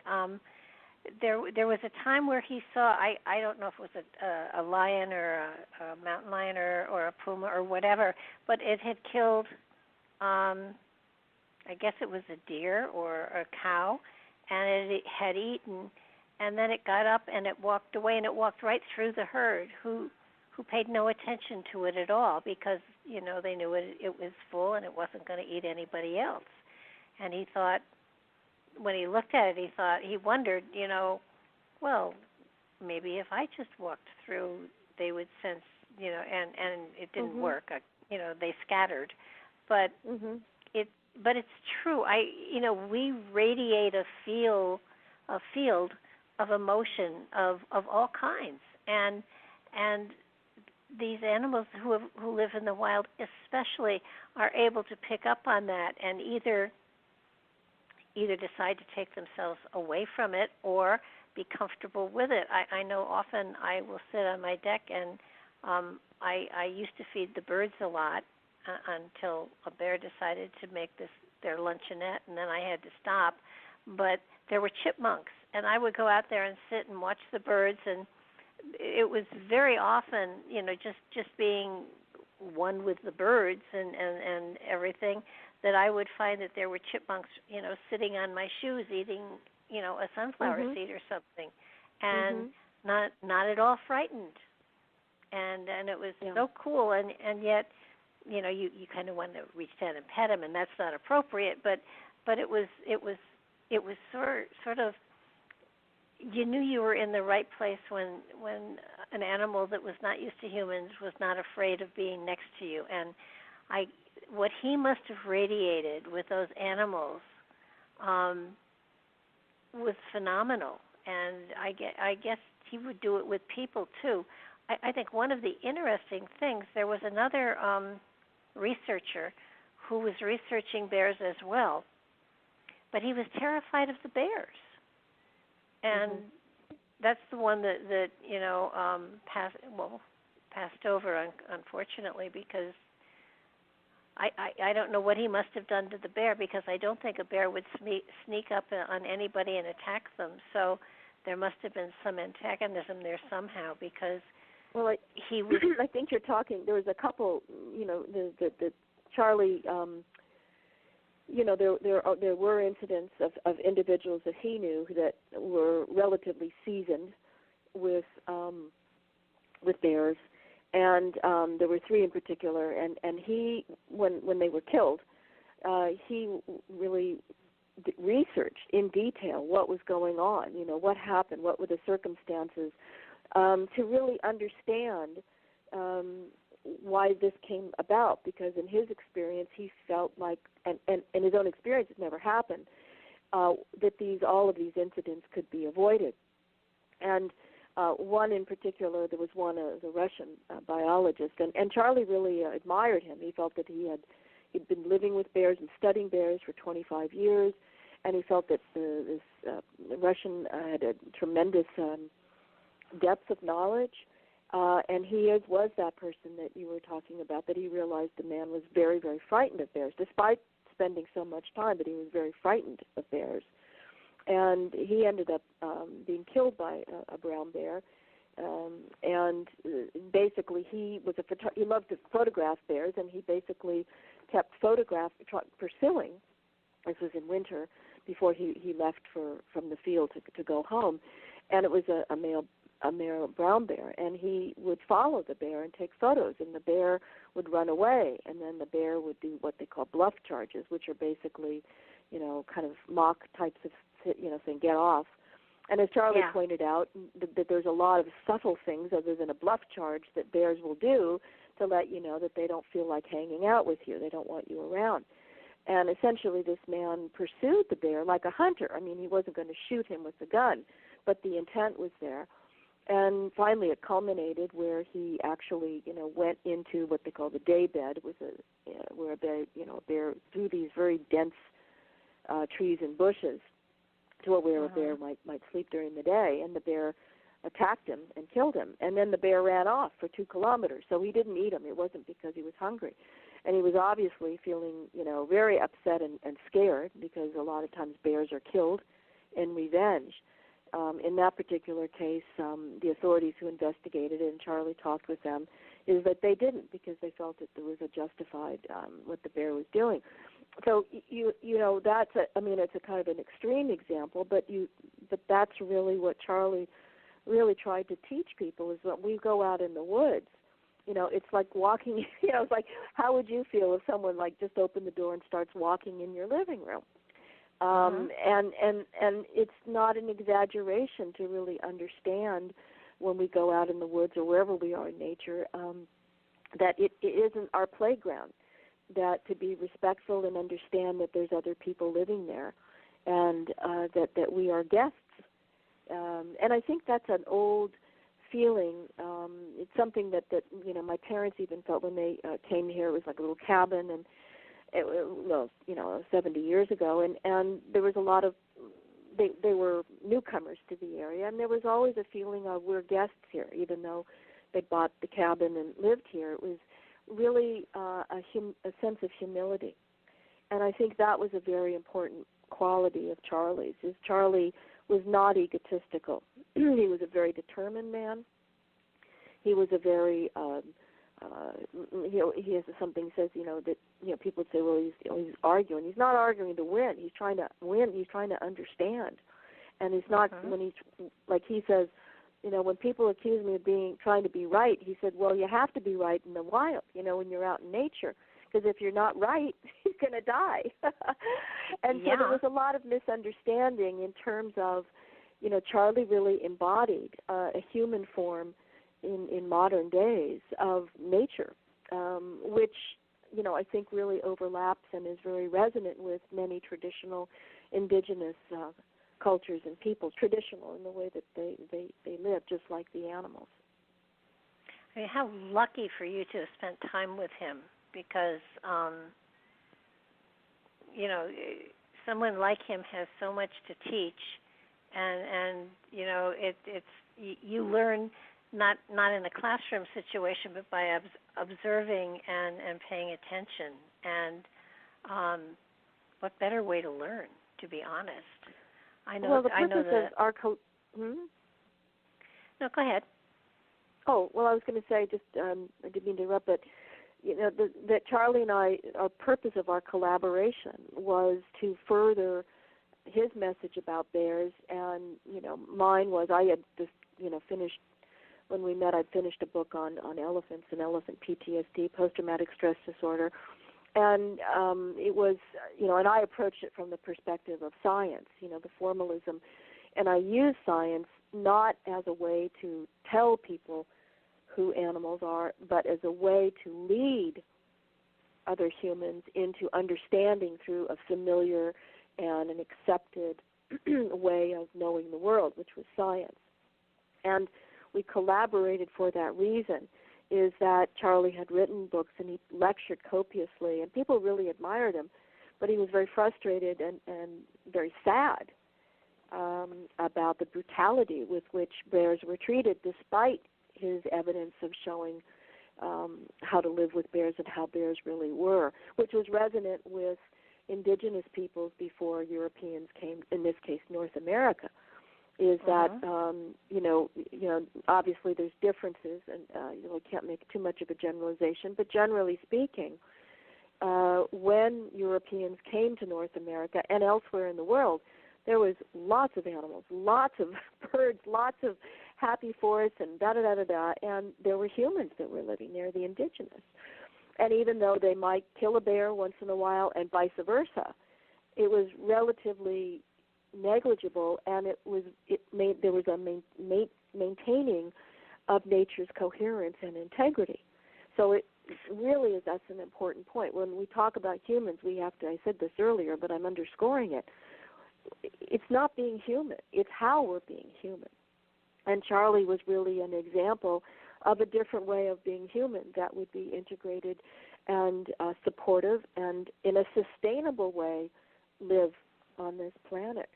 there was a time where he saw, I don't know if it was a lion or a mountain lion or a puma or whatever, but it had killed, I guess it was a deer or a cow, and it had eaten, and then it got up and it walked away, and it walked right through the herd who who paid no attention to it at all because, they knew it was full and it wasn't going to eat anybody else. And he thought, when he looked at it, he wondered, well, maybe if I just walked through, they would sense, and it didn't work. They scattered, but but it's true. We radiate a field of emotion of all kinds, and these animals who live in the wild especially are able to pick up on that and either decide to take themselves away from it or be comfortable with it. I know often I will sit on my deck and I used to feed the birds a lot until a bear decided to make their luncheonette, and then I had to stop. But there were chipmunks, and I would go out there and sit and watch the birds, and it was very often, just being one with the birds and everything, that I would find that there were chipmunks, sitting on my shoes eating, a sunflower seed or something, and not at all frightened. And it was so cool, and yet, you kind of want to reach down and pet him, and that's not appropriate. But it was sort of, you knew you were in the right place when an animal that was not used to humans was not afraid of being next to you. And what he must have radiated with those animals was phenomenal. And I guess he would do it with people too. I think one of the interesting things, there was another researcher who was researching bears as well, but he was terrified of the bears. And that's the one that passed over, unfortunately, because I don't know what he must have done to the bear, because I don't think a bear would sneak up on anybody and attack them. So there must have been some antagonism there somehow, because he was. I think you're talking. There was a couple. The Charlie. There were incidents of individuals that he knew that were relatively seasoned with bears, and there were 3 in particular. And he, when they were killed, he really researched in detail what was going on. What happened, what were the circumstances, to really understand why this came about, because in his experience he felt like, and in his own experience it never happened, that all of these incidents could be avoided. And one in particular, there was one, the Russian biologist, and Charlie really admired him. He felt that he'd been living with bears and studying bears for 25 years, and he felt that this Russian had a tremendous depth of knowledge. And he was that person that you were talking about, that he realized the man was very, very frightened of bears, despite spending so much time, but he was very frightened of bears. And he ended up being killed by a brown bear. And basically he loved to photograph bears, and he basically kept pursuing, this was in winter, before he left from the field to go home. And it was a male brown bear, and he would follow the bear and take photos, and the bear would run away, and then the bear would do what they call bluff charges, which are basically, kind of mock types of, saying get off. And as Charlie pointed out, that there's a lot of subtle things other than a bluff charge that bears will do to let you know that they don't feel like hanging out with you. They don't want you around. And essentially this man pursued the bear like a hunter. I mean, he wasn't going to shoot him with the gun, but the intent was there. And finally, it culminated where he actually, went into what they call the day bed, where a bear through these very dense trees and bushes to where a bear might sleep during the day, and the bear attacked him and killed him. And then the bear ran off for 2 kilometers, so he didn't eat him. It wasn't because he was hungry. And he was obviously feeling, very upset and scared, because a lot of times bears are killed in revenge. In that particular case, the authorities who investigated it, and Charlie talked with them, is that they didn't, because they felt that there was a justified what the bear was doing. So that's it's a kind of an extreme example, but that's really what Charlie really tried to teach people, is that we go out in the woods, it's like walking, it's like, how would you feel if someone like just opened the door and starts walking in your living room? And it's not an exaggeration to really understand when we go out in the woods or wherever we are in nature, that it isn't our playground, that to be respectful and understand that there's other people living there, and that we are guests. And I think that's an old feeling. It's something that my parents even felt when they came here. It was like a little cabin, and 70 years ago, and there was a lot of they were newcomers to the area, and there was always a feeling of we're guests here, even though they bought the cabin and lived here. It was really a sense of humility, and I think that was a very important quality of Charlie's. Charlie was not egotistical. He was a very determined man. He was a very he has something says that people say, well, he's arguing. He's not arguing to win. He's trying to win. He's trying to understand, and he's not when he's like he says, when people accuse me of trying to be right, he said, well, you have to be right in the wild, when you're out in nature, because if you're not right, you're going to die. And so there was a lot of misunderstanding in terms of, Charlie really embodied a human form in modern days of nature, which, I think really overlaps and is very resonant with many traditional indigenous cultures and people, traditional in the way that they live, just like the animals. I mean, how lucky for you to have spent time with him, because, someone like him has so much to teach, and it's you learn not in a classroom situation, but by observing and paying attention. And what better way to learn, to be honest? I know. Well, the purpose I know that. of our No, go ahead. Oh, well, I was going to say, just I didn't mean to interrupt, but that Charlie and I, our purpose of our collaboration was to further his message about bears, and mine was I had just finished. When we met, I'd finished a book on elephants and elephant PTSD, post-traumatic stress disorder, and it was, and I approached it from the perspective of science, the formalism, and I used science not as a way to tell people who animals are, but as a way to lead other humans into understanding through a familiar and an accepted way of knowing the world, which was science. And we collaborated for that reason, is that Charlie had written books and he lectured copiously, and people really admired him, but he was very frustrated and very sad about the brutality with which bears were treated, despite his evidence of showing how to live with bears and how bears really were, which was resonant with indigenous peoples before Europeans came, in this case North America, is that, obviously there's differences, and we can't make too much of a generalization, but generally speaking, when Europeans came to North America and elsewhere in the world, there was lots of animals, lots of birds, lots of happy forests, and da-da-da-da-da, and there were humans that were living there, the indigenous. And even though they might kill a bear once in a while and vice versa, it was relatively negligible, and there was a maintaining of nature's coherence and integrity. So it really is, that's an important point. When we talk about humans, we have to, I said this earlier, but I'm underscoring it, it's not being human, it's how we're being human. And Charlie was really an example of a different way of being human that would be integrated and supportive and in a sustainable way live on this planet.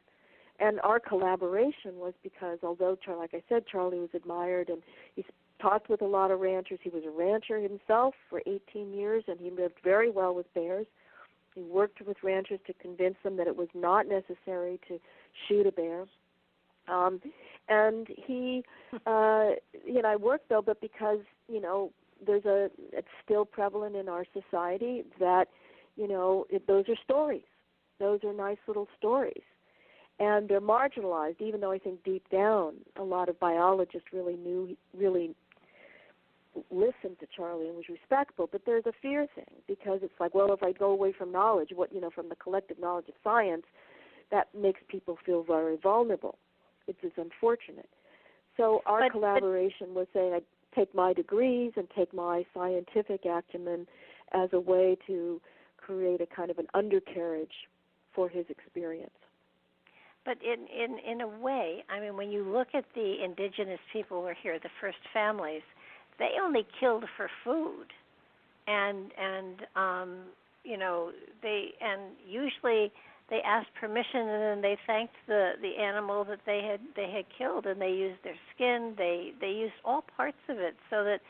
And our collaboration was because although, like I said, Charlie was admired and he talked with a lot of ranchers. He was a rancher himself for 18 years, and he lived very well with bears. He worked with ranchers to convince them that it was not necessary to shoot a bear. And he, I worked though, but because, it's still prevalent in our society that, those are stories. Those are nice little stories. And they're marginalized, even though I think deep down a lot of biologists really listened to Charlie and was respectful, but there's a fear thing, because it's like, well, if I go away from knowledge, from the collective knowledge of science, that makes people feel very vulnerable. It's unfortunate. So our collaboration was saying, I take my degrees and take my scientific acumen as a way to create a kind of an undercarriage for his experience. But in a way, I mean, when you look at the indigenous people who were here, the first families, they only killed for food, and usually they asked permission, and then they thanked the animal that they had killed, and they used their skin. They used all parts of it, so that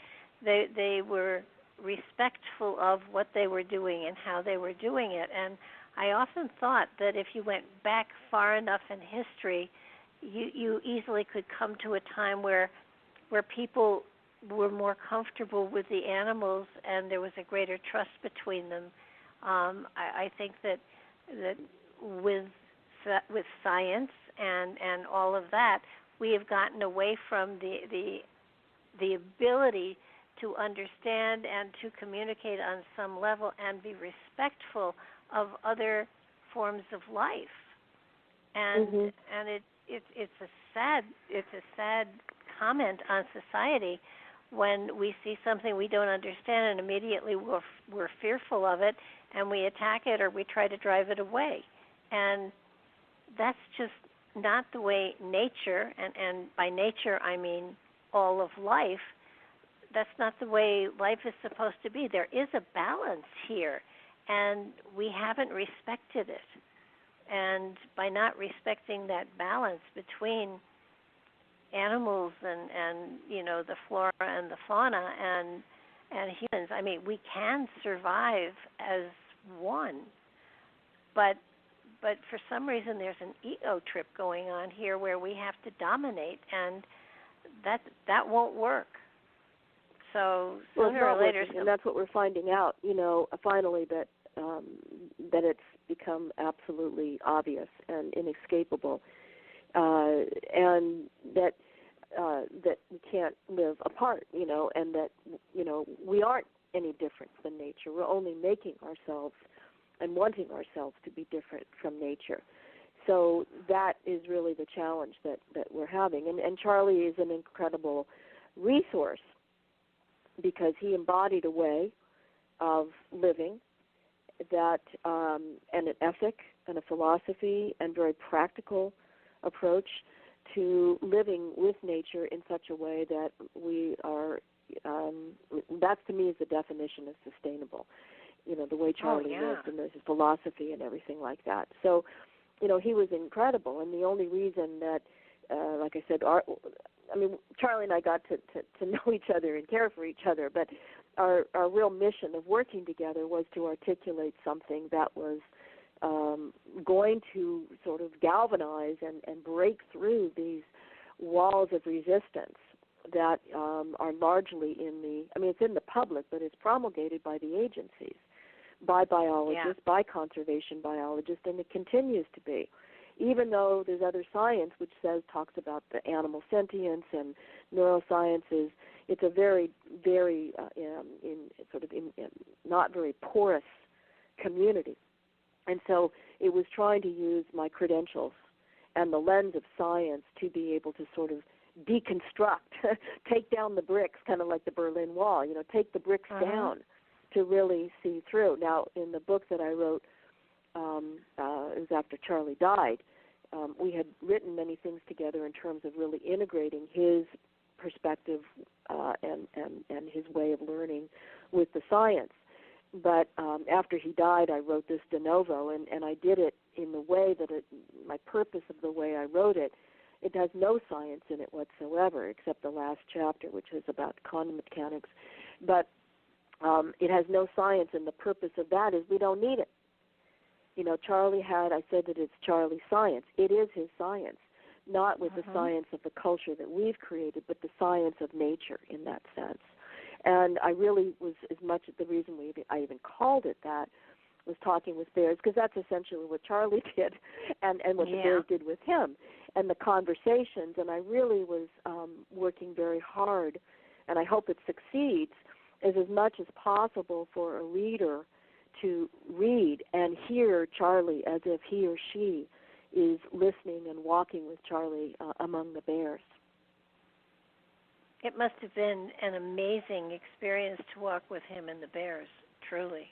they were respectful of what they were doing and how they were doing it. And I often thought that if you went back far enough in history, you easily could come to a time where people were more comfortable with the animals, and there was a greater trust between them. I think that with science and all of that, we have gotten away from the ability to understand and to communicate on some level and be respectful of other forms of life. And it's a sad comment on society when we see something we don't understand and immediately we're fearful of it, and we attack it or we try to drive it away. And that's just not the way nature, and by nature I mean all of life, that's not the way life is supposed to be. There is a balance here, and we haven't respected it. And by not respecting that balance between animals and the flora and the fauna and humans, I mean, we can survive as one, but for some reason there's an ego trip going on here where we have to dominate, and that won't work. So sooner or later, and that's what we're finding out. Finally that it's become absolutely obvious and inescapable, and that we can't live apart. And that we aren't any different than nature. We're only making ourselves and wanting ourselves to be different from nature. So that is really the challenge that we're having. And Charlie is an incredible resource because he embodied a way of living that and an ethic and a philosophy and very practical approach to living with nature in such a way that we are, that to me is the definition of sustainable. The way Charlie lived and his philosophy and everything like that. So, he was incredible, and the only reason that, like I said, Charlie and I got to know each other and care for each other, but our real mission of working together was to articulate something that was going to sort of galvanize and break through these walls of resistance that are largely it's in the public, but it's promulgated by the agencies, by biologists, by conservation biologists, and it continues to be. Even though there's other science which talks about the animal sentience and neurosciences, it's a very, very not very porous community. And so it was trying to use my credentials and the lens of science to be able to sort of deconstruct, take down the bricks, kind of like the Berlin Wall, take the bricks down to really see through. Now, in the book that I wrote, it was after Charlie died, we had written many things together in terms of really integrating his perspective and his way of learning with the science. But after he died, I wrote this de novo, and I did it in the way that my purpose of the way I wrote it, it has no science in it whatsoever, except the last chapter, which is about quantum mechanics. But it has no science, and the purpose of that is we don't need it. Charlie I said that it's Charlie's science. It is his science, not with the science of the culture that we've created, but the science of nature in that sense. And I really was, as much as the reason I even called it that, was talking with bears, because that's essentially what Charlie did and what the bears did with him, and the conversations. And I really was working very hard and I hope it succeeds, is as much as possible for a reader to read and hear Charlie as if he or she is listening and walking with Charlie among the bears. It must have been an amazing experience to walk with him and the bears, truly.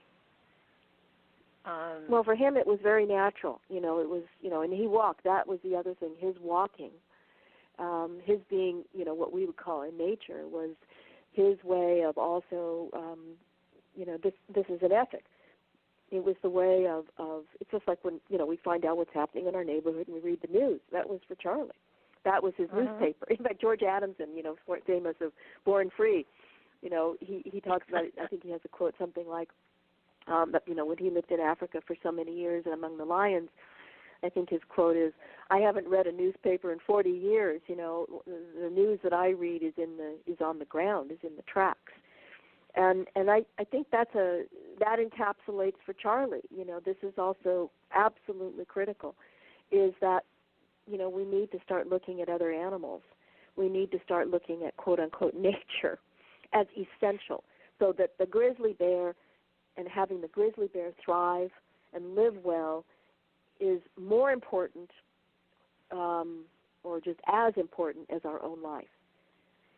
Well, for him it was very natural. It was, and he walked. That was the other thing, his walking. His being, what we would call in nature was his way of also, this is an ethic. It was the way of it's just like when, we find out what's happening in our neighborhood and we read the news. That was for Charlie. That was his newspaper. In fact, George Adamson, famous of Born Free, he talks about it. I think he has a quote, something like, that, when he lived in Africa for so many years and among the lions, I think his quote is, "I haven't read a newspaper in 40 years. The news that I read is on the ground, is in the tracks." And I think that encapsulates for Charlie. This is also absolutely critical, is that, we need to start looking at other animals. We need to start looking at quote-unquote nature as essential, so that the grizzly bear and having the grizzly bear thrive and live well is more important or just as important as our own life.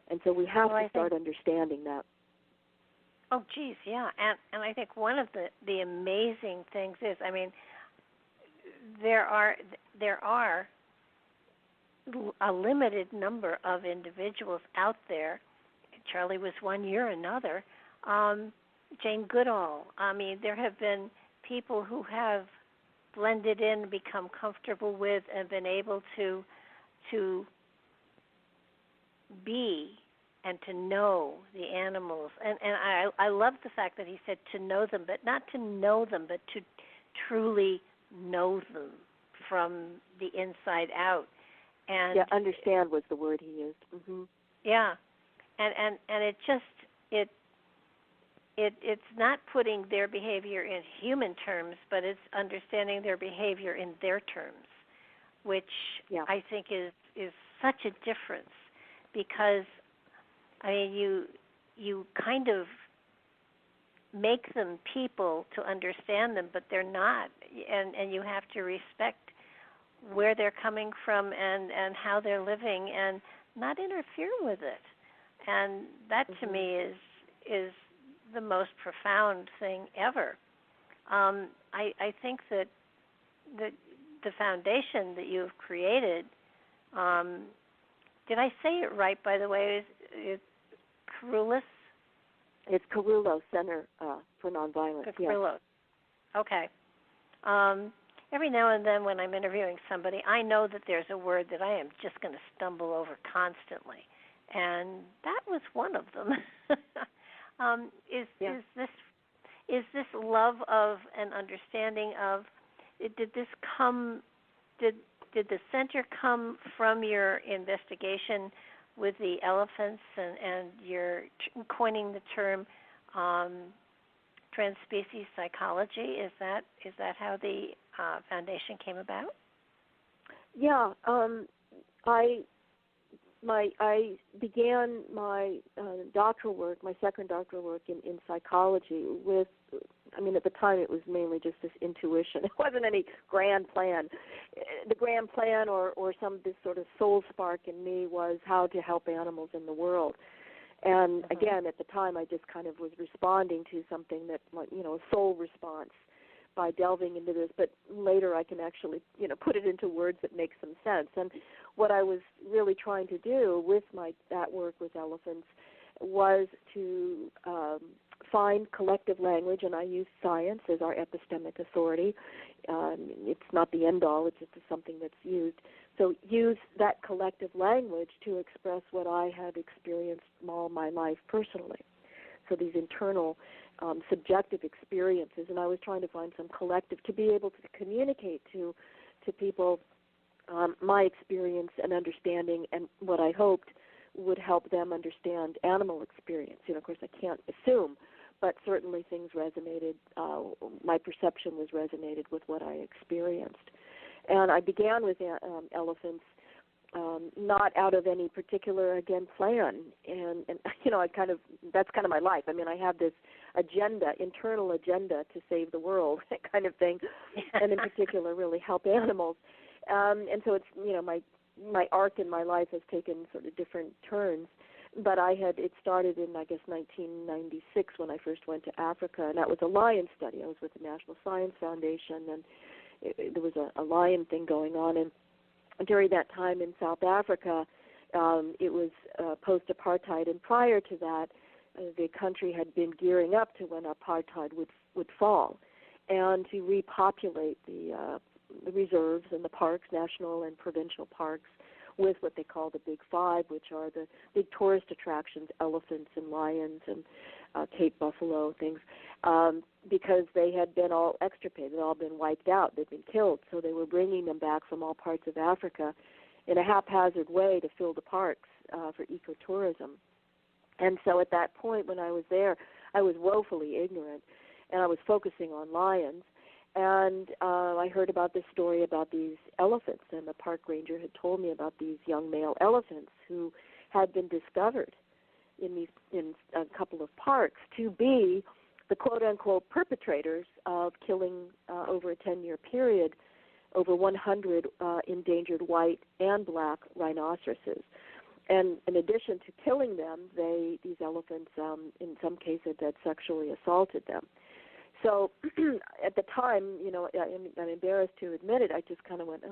And so we have to start understanding that. Oh, geez, yeah. And I think one of the amazing things is, there are a limited number of individuals out there. Charlie was one, you're another. Jane Goodall. There have been people who have blended in, become comfortable with, and been able to be and to know the animals. And I love the fact that he said to know them, but not to know them, but to truly know them from the inside out. And understand was the word he used. Mm-hmm. Yeah, and it just it's not putting their behavior in human terms, but it's understanding their behavior in their terms, which I think is such a difference, because you kind of make them people to understand them, but they're not, and you have to respect where they're coming from and how they're living, and not interfere with it. And that to me is the most profound thing ever. I think that the foundation that you've created, did I say it right, by the way? Is Kerulos? It's Kerulos Center for Nonviolence. Kerulos. Yeah. Okay. Every now and then when I'm interviewing somebody, I know that there's a word that I am just going to stumble over constantly, and that was one of them. Is this love of and understanding of? Did the center come from your investigation with the elephants and your coining the term transspecies psychology? Is that how the foundation came about? Yeah, I began my doctoral work, my second doctoral work in psychology with, at the time it was mainly just this intuition. It wasn't any grand plan. The grand plan or this sort of soul spark in me was how to help animals in the world. And again, at the time I just kind of was responding to something that, a soul response by delving into this, but later I can actually, put it into words that make some sense. And what I was really trying to do with that work with elephants was to find collective language, and I use science as our epistemic authority. It's not the end-all, it's just something that's used. So use that collective language to express what I had experienced all my life personally. So these internal subjective experiences, and I was trying to find some collective to be able to communicate to people my experience and understanding, and what I hoped would help them understand animal experience. Of course, I can't assume, but certainly things resonated. My perception resonated with what I experienced. And I began with elephants not out of any particular, again, plan. And I that's kind of my life. I mean, I have this agenda, internal agenda to save the world, that kind of thing, and in particular really help animals. And so it's, my arc in my life has taken sort of different turns. But it started in, I guess, 1996 when I first went to Africa, and that was a lion study. I was with the National Science Foundation, and there was a lion thing going on. And during that time in South Africa, it was post-apartheid, and prior to that, the country had been gearing up to when apartheid would fall, and to repopulate the reserves and the parks, national and provincial parks, with what they call the Big Five, which are the big tourist attractions, elephants and lions and Cape buffalo, things, because they had been all extirpated, all been wiped out, they'd been killed. So they were bringing them back from all parts of Africa in a haphazard way to fill the parks for ecotourism. And so at that point when I was there, I was woefully ignorant, and I was focusing on lions. And I heard about this story about these elephants, and the park ranger had told me about these young male elephants who had been discovered in a couple of parks to be the quote-unquote perpetrators of killing over a 10-year period over 100 endangered white and black rhinoceroses. And in addition to killing them, these elephants, in some cases, had sexually assaulted them. So at the time, I'm embarrassed to admit it, I just kind of went,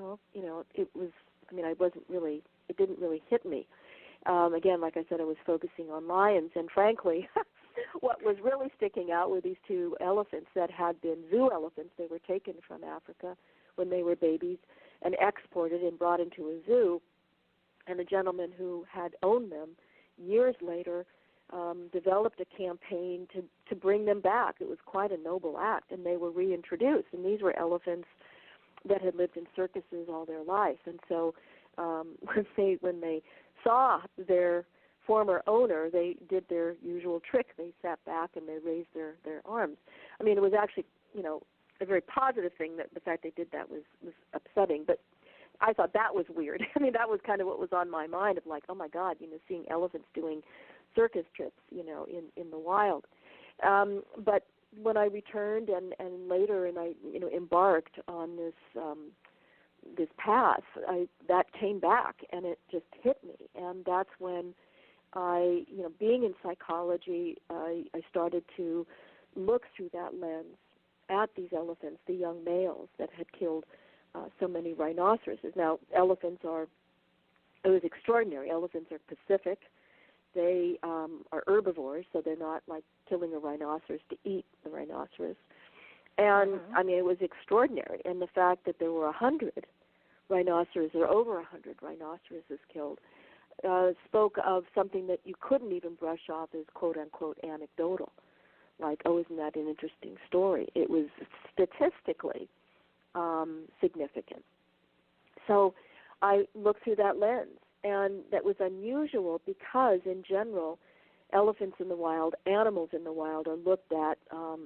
it didn't really hit me. Again, like I said, I was focusing on lions, and frankly, what was really sticking out were these two elephants that had been zoo elephants. They were taken from Africa when they were babies and exported and brought into a zoo, and the gentleman who had owned them years later developed a campaign to bring them back. It was quite a noble act, and they were reintroduced. And these were elephants that had lived in circuses all their life. And so when they saw their former owner, they did their usual trick. They sat back and they raised their arms. I mean, it was actually, a very positive thing. That the fact they did that was upsetting, but I thought that was weird. I mean, that was kind of what was on my mind, of like, oh my God, seeing elephants doing circus trips, in the wild. But when I returned and later, and I, embarked on this path, that came back, and it just hit me. And that's when I, being in psychology, I started to look through that lens at these elephants, the young males that had killed so many rhinoceroses. Now, it was extraordinary. Elephants are Pacific. They are herbivores, so they're not like killing a rhinoceros to eat the rhinoceros. And, I mean, it was extraordinary. And the fact that there were 100 rhinoceros, or over 100 rhinoceroses killed, spoke of something that you couldn't even brush off as quote-unquote anecdotal. Like, oh, isn't that an interesting story? It was statistically significant. So I looked through that lens. And that was unusual because, in general, elephants in the wild, animals in the wild, are looked at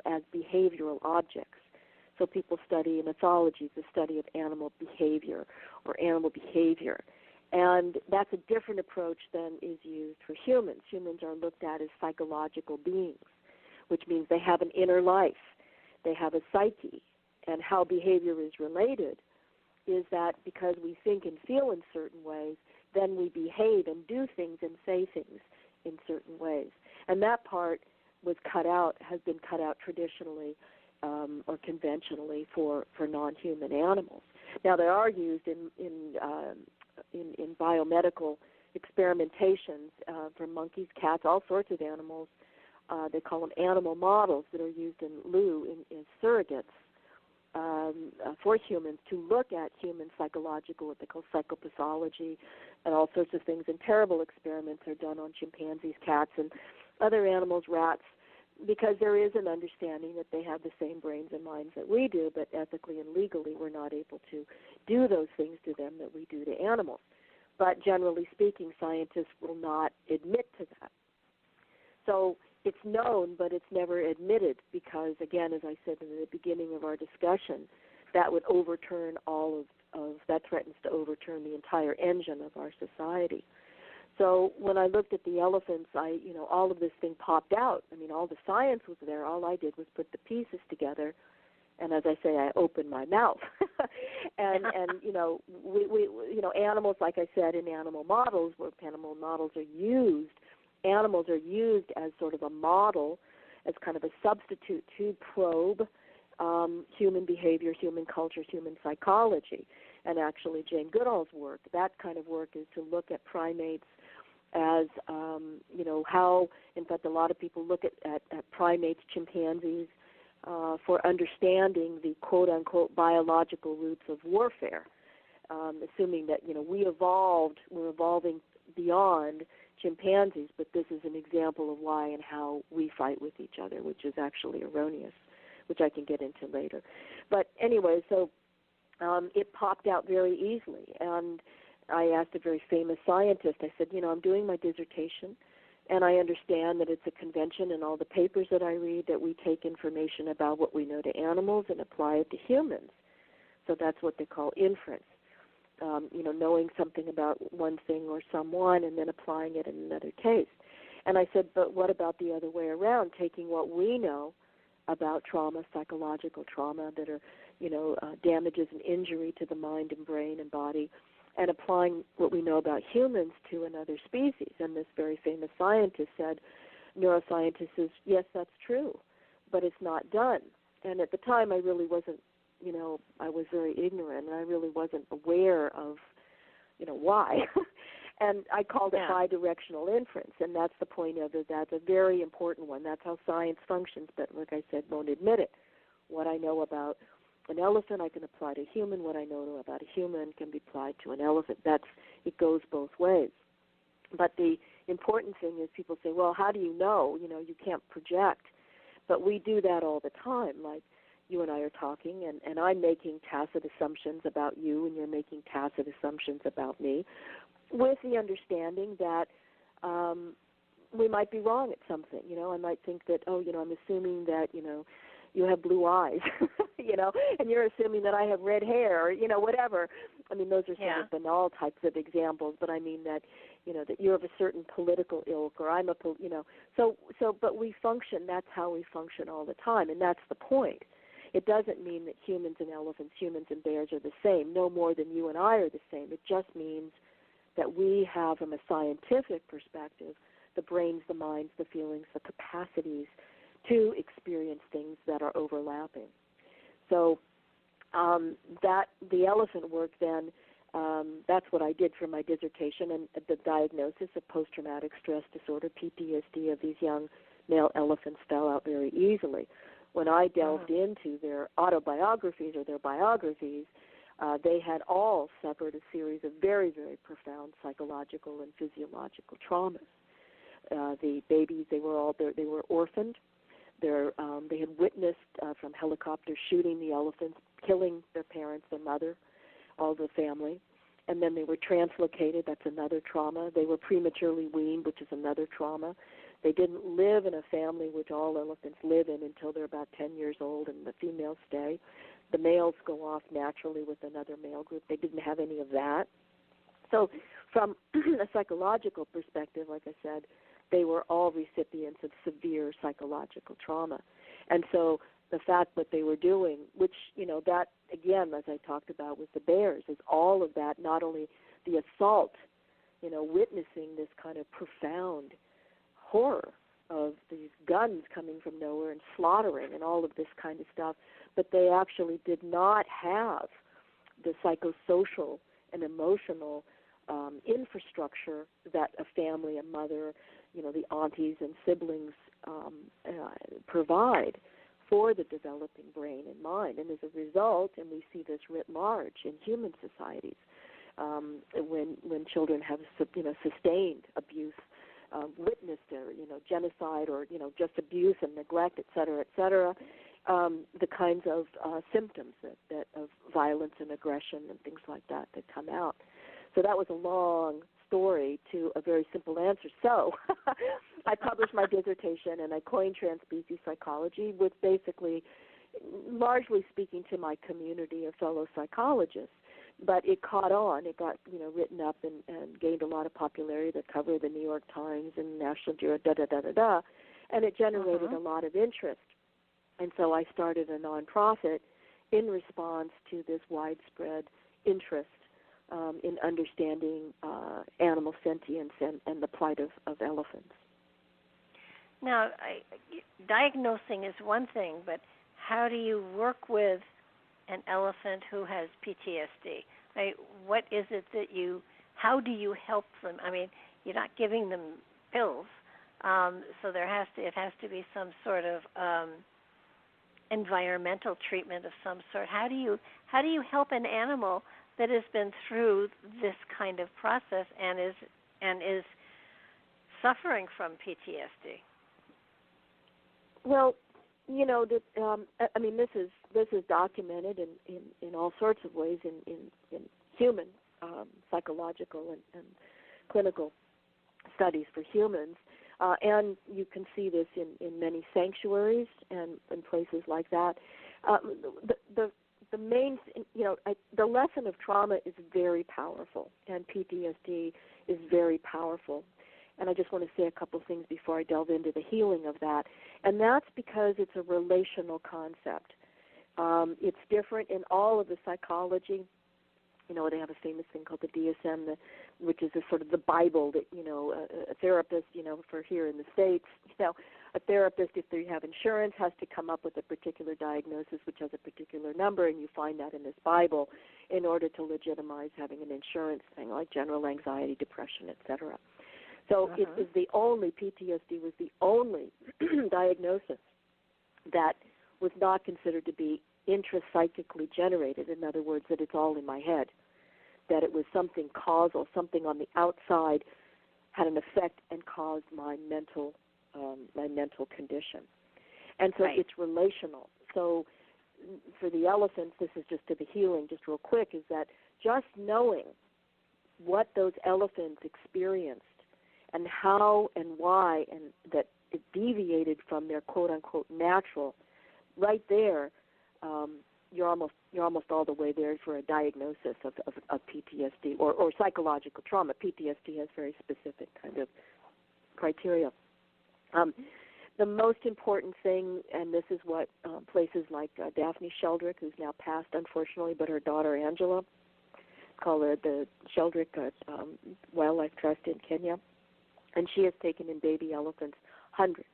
as behavioral objects. So people study in ethology the study of animal behavior or animal behavior. And that's a different approach than is used for humans. Humans are looked at as psychological beings, which means they have an inner life. They have a psyche. And how behavior is related is that because we think and feel in certain ways, then we behave and do things and say things in certain ways. And that part was cut out, has been cut out traditionally or conventionally for non-human animals. Now, they are used in biomedical experimentations for monkeys, cats, all sorts of animals. They call them animal models that are used in in surrogates. For humans to look at human psychological, what they call psychopathology, and all sorts of things. And terrible experiments are done on chimpanzees, cats, and other animals, rats, because there is an understanding that they have the same brains and minds that we do, but ethically and legally we're not able to do those things to them that we do to animals. But generally speaking, scientists will not admit to that. So it's known, but it's never admitted because, again, as I said in the beginning of our discussion, that would overturn all of that threatens to overturn the entire engine of our society. So when I looked at the elephants, all of this thing popped out. I mean, all the science was there. All I did was put the pieces together, and as I say, I opened my mouth. and animals, like I said, in animal models, where animal models are used, animals are used as sort of a model, as kind of a substitute to probe human behavior, human culture, human psychology. And actually, Jane Goodall's work, that kind of work, is to look at primates as, how, in fact, a lot of people look at primates, chimpanzees, for understanding the quote-unquote biological roots of warfare, assuming that, we're evolving beyond chimpanzees, but this is an example of why and how we fight with each other, which is actually erroneous, which I can get into later. But anyway, so it popped out very easily, and I asked a very famous scientist, I said, I'm doing my dissertation, and I understand that it's a convention in all the papers that I read that we take information about what we know to animals and apply it to humans. So that's what they call inference, knowing something about one thing or someone and then applying it in another case. And I said, but what about the other way around, taking what we know about trauma, psychological trauma that are, damages and injury to the mind and brain and body, and applying what we know about humans to another species. And this very famous scientist said, neuroscientist says, yes, that's true, but it's not done. And at the time, I really wasn't, I was very ignorant, and I really wasn't aware of, why. And I called it bidirectional inference, and that's the point of it. That's a very important one. That's how science functions, but like I said, won't admit it. What I know about an elephant, I can apply to a human. What I know about a human can be applied to an elephant. It goes both ways. But the important thing is people say, well, how do you know? You can't project. But we do that all the time. Like you and I are talking, and I'm making tacit assumptions about you, and you're making tacit assumptions about me, with the understanding that we might be wrong at something. I might think that, I'm assuming that, you have blue eyes, and you're assuming that I have red hair, or, whatever. I mean, those are sort of banal types of examples, but I mean that, that you're of a certain political ilk, or I'm but we function, that's how we function all the time, and that's the point. It doesn't mean that humans and elephants, humans and bears are the same, no more than you and I are the same. It just means that we have, from a scientific perspective, the brains, the minds, the feelings, the capacities to experience things that are overlapping. So that the elephant work then, that's what I did for my dissertation, and the diagnosis of post-traumatic stress disorder, PTSD, of these young male elephants fell out very easily. When I delved into their autobiographies or their biographies, they had all suffered a series of very, very profound psychological and physiological traumas. The babies, they were orphaned. They had witnessed from helicopters shooting the elephants, killing their parents, their mother, all the family. And then they were translocated. That's another trauma. They were prematurely weaned, which is another trauma. They didn't live in a family, which all elephants live in, until they're about 10 years old, and the females stay. The males go off naturally with another male group. They didn't have any of that. So from a psychological perspective, like I said, they were all recipients of severe psychological trauma. And so the fact that they were doing, which, that, again, as I talked about with the bears, is all of that, not only the assault, witnessing this kind of profound horror of these guns coming from nowhere and slaughtering and all of this kind of stuff, but they actually did not have the psychosocial and emotional infrastructure that a family, a mother, the aunties and siblings provide for the developing brain and mind. And as a result, and we see this writ large in human societies, when children have sustained abuse, witnessed genocide or just abuse and neglect, et cetera, the kinds of symptoms that of violence and aggression and things like that come out. So that was a long story to a very simple answer. So I published my dissertation and I coined transspecies psychology, with basically largely speaking to my community of fellow psychologists. but it caught on. It got, written up and gained a lot of popularity. The cover of the New York Times and National Geographic, and it generated a lot of interest. And so I started a nonprofit in response to this widespread interest in understanding animal sentience and the plight of elephants. Now, diagnosing is one thing, but how do you work with an elephant who has PTSD? What is it that how do you help them? I mean, you're not giving them pills, so it has to be some sort of environmental treatment of some sort. How do you help an animal that has been through this kind of process and is suffering from PTSD? Well, this is documented in all sorts of ways in human psychological and clinical studies for humans, and you can see this in many sanctuaries and places like that. The main, the lesson of trauma is very powerful, and PTSD is very powerful. And I just want to say a couple things before I delve into the healing of that. And that's because it's a relational concept. It's different in all of the psychology. They have a famous thing called the DSM, which is a sort of the Bible that, a therapist, for here in the States, a therapist, if they have insurance, has to come up with a particular diagnosis which has a particular number, and you find that in this Bible in order to legitimize having an insurance thing like general anxiety, depression, etc. So it was PTSD was the only diagnosis that was not considered to be intrapsychically generated. In other words, that it's all in my head, that it was something causal, something on the outside had an effect and caused my mental condition. And so it's relational. So for the elephants, this is just to the healing, just real quick, is that just knowing what those elephants experienced and how and why, and that it deviated from their quote-unquote natural, right there, you're almost all the way there for a diagnosis of PTSD or psychological trauma. PTSD has very specific kind of criteria. The most important thing, and this is what places like Daphne Sheldrick, who's now passed unfortunately, but her daughter Angela, call her the Sheldrick Wildlife Trust in Kenya, and she has taken in baby elephants, hundreds,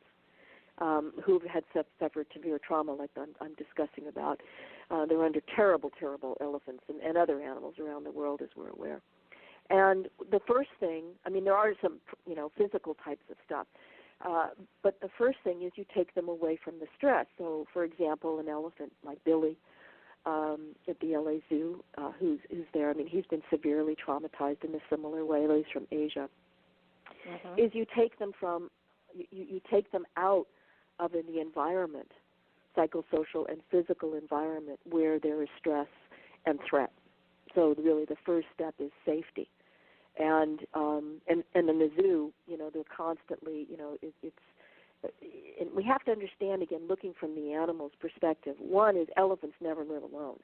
who've had suffered severe trauma like I'm discussing about. They're under terrible, terrible elephants and other animals around the world, as we're aware. And the first thing, there are some, physical types of stuff, but the first thing is you take them away from the stress. So, for example, an elephant like Billy at the LA Zoo, who's there, he's been severely traumatized in a similar way. He's from Asia. Is you take them from, you take them out of the environment, psychosocial and physical environment where there is stress and threat. So really the first step is safety. And in the zoo, they're constantly, and we have to understand, again, looking from the animal's perspective, one is elephants never live alone.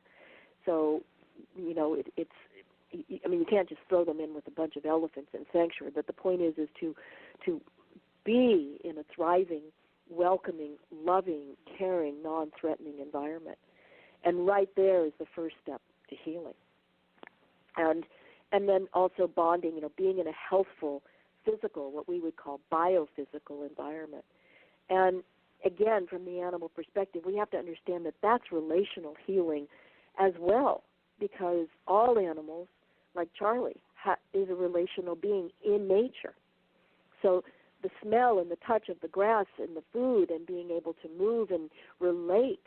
So, you can't just throw them in with a bunch of elephants in sanctuary, but the point is to be in a thriving, welcoming, loving, caring, non-threatening environment. And right there is the first step to healing. And then also bonding, being in a healthful, physical, what we would call biophysical environment. And again, from the animal perspective, we have to understand that that's relational healing as well, because all animals, like Charlie, is a relational being in nature. So the smell and the touch of the grass and the food and being able to move and relate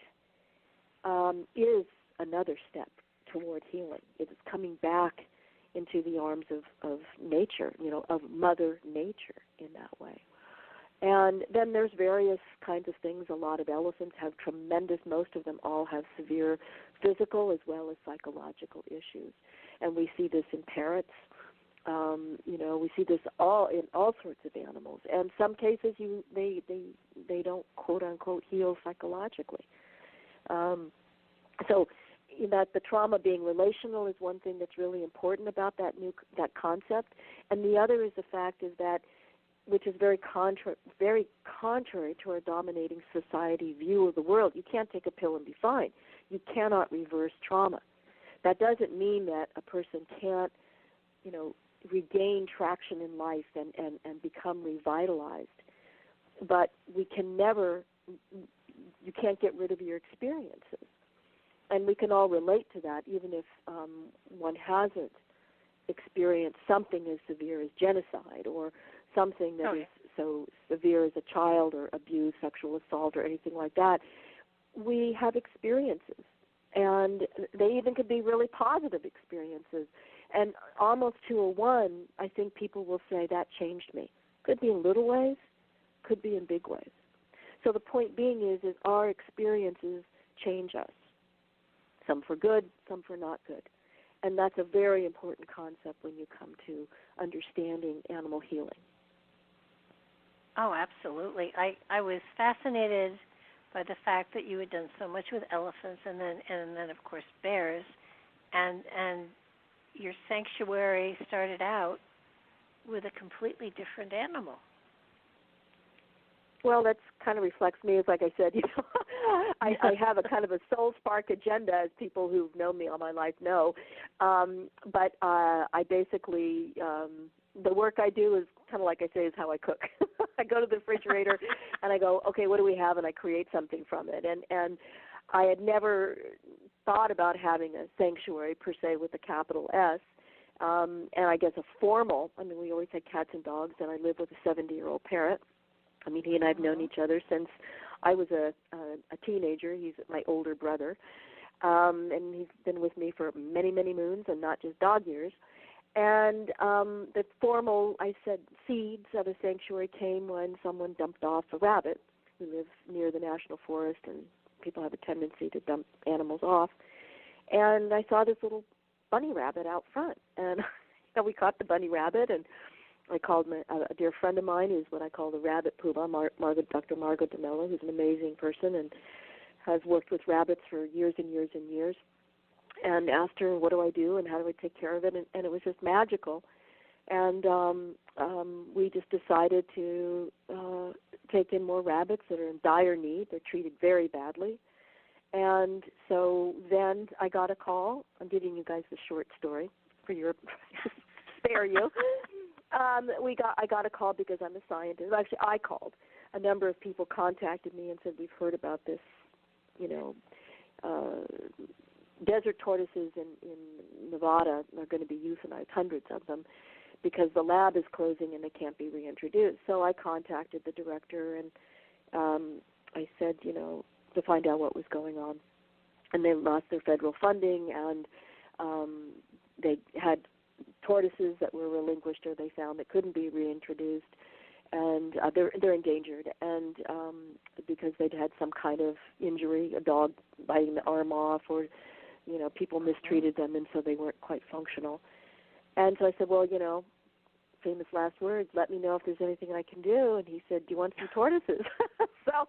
is another step toward healing. It is coming back into the arms of nature, of Mother Nature in that way. And then there's various kinds of things. A lot of elephants have most of them all have severe physical as well as psychological issues. And we see this in parrots. We see this in all sorts of animals. And some cases they don't, quote unquote, heal psychologically. So, that the trauma being relational is one thing that's really important about that concept, and the other is the fact is that, which is very contrary to our dominating society view of the world. You can't take a pill and be fine. You cannot reverse trauma. That doesn't mean that a person can't, regain traction in life and become revitalized. But we can never, you can't get rid of your experiences. And we can all relate to that, even if one hasn't experienced something as severe as genocide or something that is so severe as a child or abuse, sexual assault, or anything like that. We have experiences, and they even could be really positive experiences. And almost to a one, I think people will say, that changed me. Could be in little ways, could be in big ways. So the point being is our experiences change us, some for good, some for not good. And that's a very important concept when you come to understanding animal healing. Oh, absolutely. I was fascinated by the fact that you had done so much with elephants and then of course bears, and your sanctuary started out with a completely different animal. Well, that kind of reflects me. As like I said, I have a kind of a soul spark agenda, as people who've known me all my life know. But I basically, the work I do is kind of like I say, is how I cook. I go to the refrigerator and I go, okay, what do we have? And I create something from it. And I had never thought about having a sanctuary per se with a capital S. And I guess a formal, we always had cats and dogs, and I live with a 70-year-old parent. He and I have known each other since I was a teenager. He's my older brother. And he's been with me for many, many moons and not just dog years. And the formal, I said, seeds of a sanctuary came when someone dumped off a rabbit. We live near the National Forest, and people have a tendency to dump animals off. And I saw this little bunny rabbit out front. And we caught the bunny rabbit, and I called a dear friend of mine who's what I call the rabbit poobah, Dr. Margot DeMello, who's an amazing person and has worked with rabbits for years and years and years, and asked her, what do I do and how do I take care of it? And it was just magical. And we just decided to take in more rabbits that are in dire need. They're treated very badly. And so then I got a call. I'm giving you guys the short story for your spare you. I got a call because I'm a scientist. Actually, I called. A number of people contacted me and said, we've heard about this, desert tortoises in Nevada are going to be euthanized, hundreds of them, because the lab is closing and they can't be reintroduced. So I contacted the director and I said, to find out what was going on. And they lost their federal funding, and they had tortoises that were relinquished or they found that couldn't be reintroduced, and they're endangered, and because they'd had some kind of injury, a dog biting the arm off, or people mistreated them, and so they weren't quite functional. And so I said, well, famous last words, let me know if there's anything I can do. And he said, do you want some tortoises? So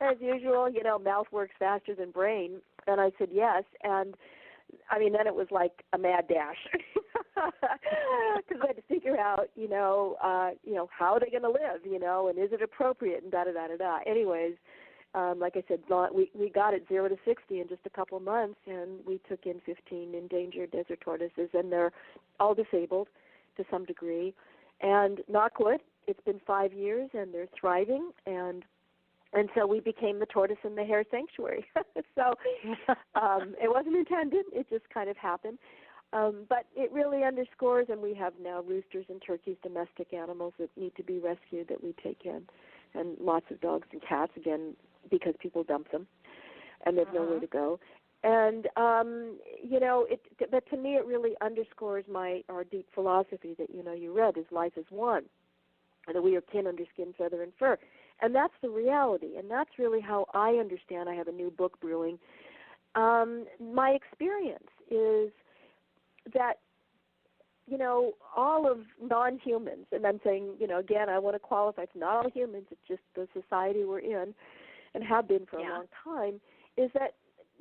as usual, mouth works faster than brain, and I said yes. And then it was like a mad dash, because I had to figure out, how are they going to live, and is it appropriate, and da-da-da-da-da. Anyways, like I said, we got it 0 to 60 in just a couple of months, and we took in 15 endangered desert tortoises, and they're all disabled to some degree. And knock wood, it's been 5 years, and they're thriving, and so we became the Tortoise and the Hare Sanctuary. So it wasn't intended. It just kind of happened. But it really underscores, and we have now roosters and turkeys, domestic animals that need to be rescued that we take in, and lots of dogs and cats, again, because people dump them, and there's nowhere to go. And, but to me it really underscores our deep philosophy that, you read, is life is one, and that we are kin under skin, feather, and fur. And that's the reality, and that's really how I understand. I have a new book brewing. My experience is that, all of non-humans, and I'm saying, again, I want to qualify, it's not all humans, it's just the society we're in and have been for a long time, is that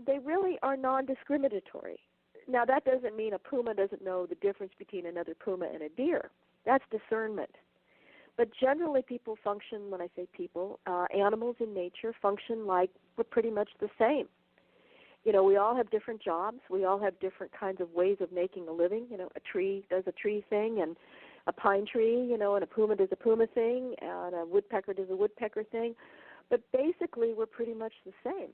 they really are non-discriminatory. Now, that doesn't mean a puma doesn't know the difference between another puma and a deer. That's discernment. But generally, people function, when I say people, animals in nature function like we're pretty much the same. You know, we all have different jobs. We all have different kinds of ways of making a living. You know, a tree does a tree thing, and a pine tree, you know, and a puma does a puma thing, and a woodpecker does a woodpecker thing. But basically, we're pretty much the same.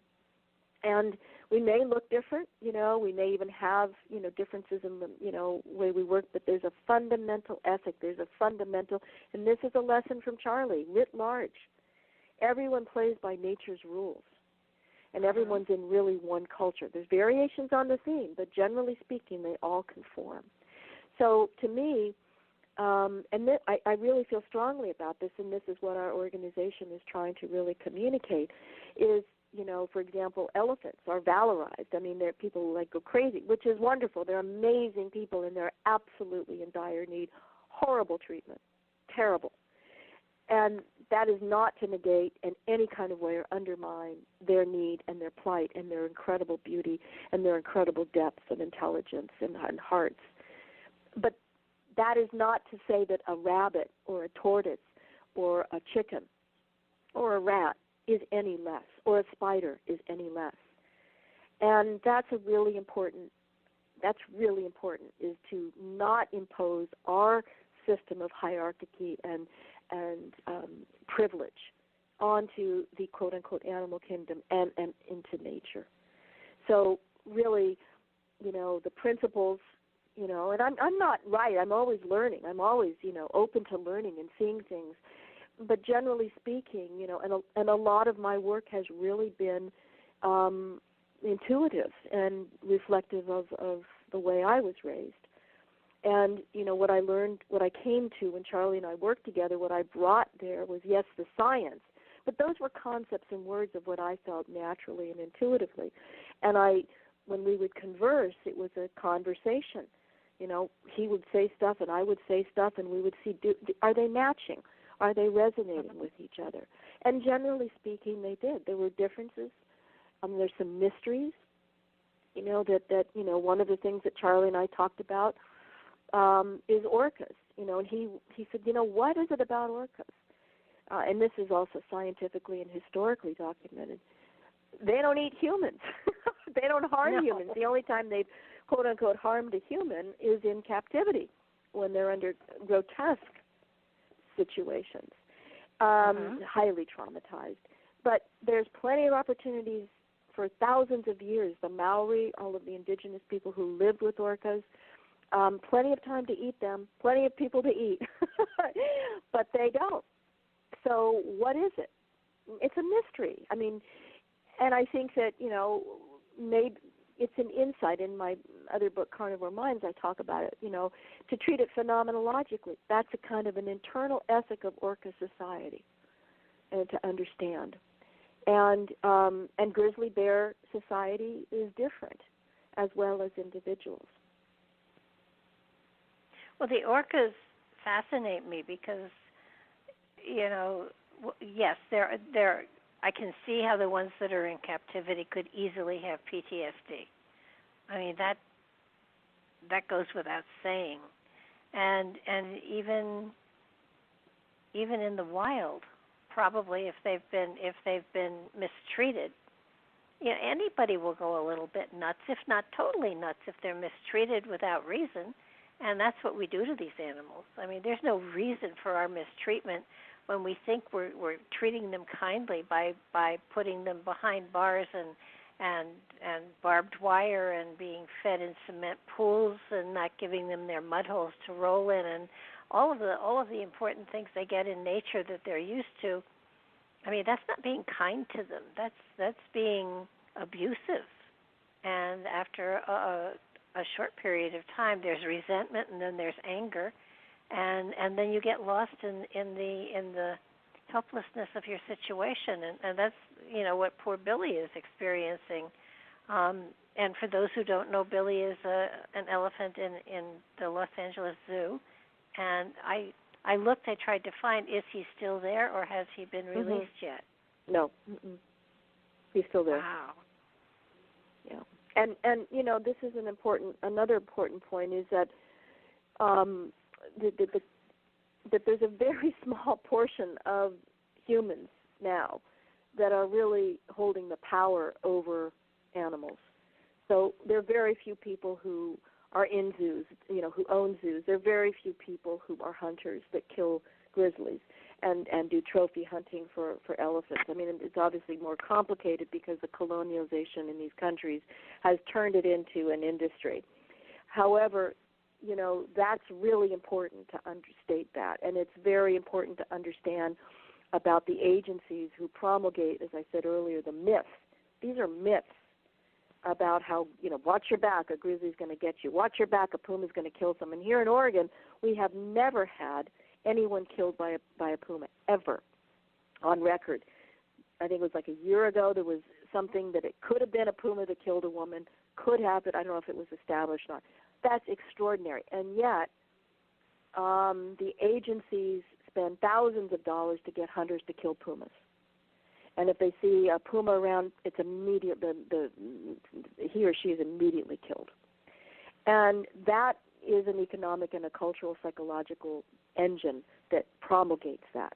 And we may look different, you know, we may even have, you know, differences in the, you know, way we work, but there's a fundamental ethic, there's a fundamental, and this is a lesson from Charlie, writ large. Everyone plays by nature's rules, and everyone's in really one culture. There's variations on the theme, but generally speaking, they all conform. So to me, and I really feel strongly about this, and this is what our organization is trying to really communicate, is, you know, for example, elephants are valorized. I mean, there are people who like go crazy, which is wonderful. They're amazing people, and they're absolutely in dire need. Horrible treatment, terrible. And that is not to negate in any kind of way or undermine their need and their plight and their incredible beauty and their incredible depth of intelligence and hearts. But that is not to say that a rabbit or a tortoise or a chicken or a rat is any less, or a spider is any less. And that's really important, is to not impose our system of hierarchy and privilege onto the quote-unquote animal kingdom and into nature. So really, you know, the principles, you know, and I'm not right. I'm always learning. I'm always, you know, open to learning and seeing things. But generally speaking, you know, and a lot of my work has really been intuitive and reflective of the way I was raised. And, you know, what I learned, what I came to when Charlie and I worked together, what I brought there was, yes, the science, but those were concepts and words of what I felt naturally and intuitively. And when we would converse, it was a conversation. You know, he would say stuff and I would say stuff, and we would see, are they matching? Are they resonating with each other? And generally speaking, they did. There were differences. There's some mysteries. You know, that you know, one of the things that Charlie and I talked about is orcas. You know, and he said, you know, what is it about orcas? And this is also scientifically and historically documented. They don't eat humans. They don't harm humans. The only time they've, quote unquote, harmed a human is in captivity, when they're under grotesque situations, highly traumatized. But there's plenty of opportunities for thousands of years. The Maori, all of the indigenous people who lived with orcas, plenty of time to eat them, plenty of people to eat, but they don't. So what is it? It's a mystery. I mean, and I think that, you know, maybe it's an insight. In my other book, Carnivore Minds, I talk about it, you know, to treat it phenomenologically. That's a kind of an internal ethic of orca society, and to understand. And grizzly bear society is different, as well as individuals. Well, the orcas fascinate me because, you know, yes, they're I can see how the ones that are in captivity could easily have PTSD. I mean, that goes without saying. And even in the wild, probably if they've been mistreated, you know, anybody will go a little bit nuts, if not totally nuts, if they're mistreated without reason. And that's what we do to these animals. I mean, there's no reason for our mistreatment when we think we're treating them kindly by putting them behind bars and barbed wire and being fed in cement pools and not giving them their mud holes to roll in, and all of the important things they get in nature that they're used to. I mean, that's not being kind to them. That's being abusive. And after a short period of time, there's resentment, and then there's anger, and then you get lost in the helplessness of your situation, and that's, you know, what poor Billy is experiencing. And for those who don't know, Billy is an elephant in the Los Angeles Zoo, and I looked, I tried to find, is he still there, or has he been released yet? No, he's still there. Wow. Yeah. And this is another important point is that that there's a very small portion of humans now that are really holding the power over animals. So there are very few people who are in zoos, who own zoos. There are very few people who are hunters that kill grizzlies and do trophy hunting for elephants. I mean, it's obviously more complicated because the colonialization in these countries has turned it into an industry. However, that's really important to understate that, and it's very important to understand about the agencies who promulgate, as I said earlier, the myths. These are myths about how, watch your back, a grizzly's going to get you. Watch your back, a puma's going to kill someone. Here in Oregon, we have never had anyone killed by a puma, ever, on record. I think it was like a year ago there was something that it could have been a puma that killed a woman, could have, but I don't know if it was established or not. That's extraordinary. And yet the agencies spend thousands of dollars to get hunters to kill pumas. And if they see a puma around, it's immediate. He or she is immediately killed. And that is an economic and a cultural psychological engine that promulgates that.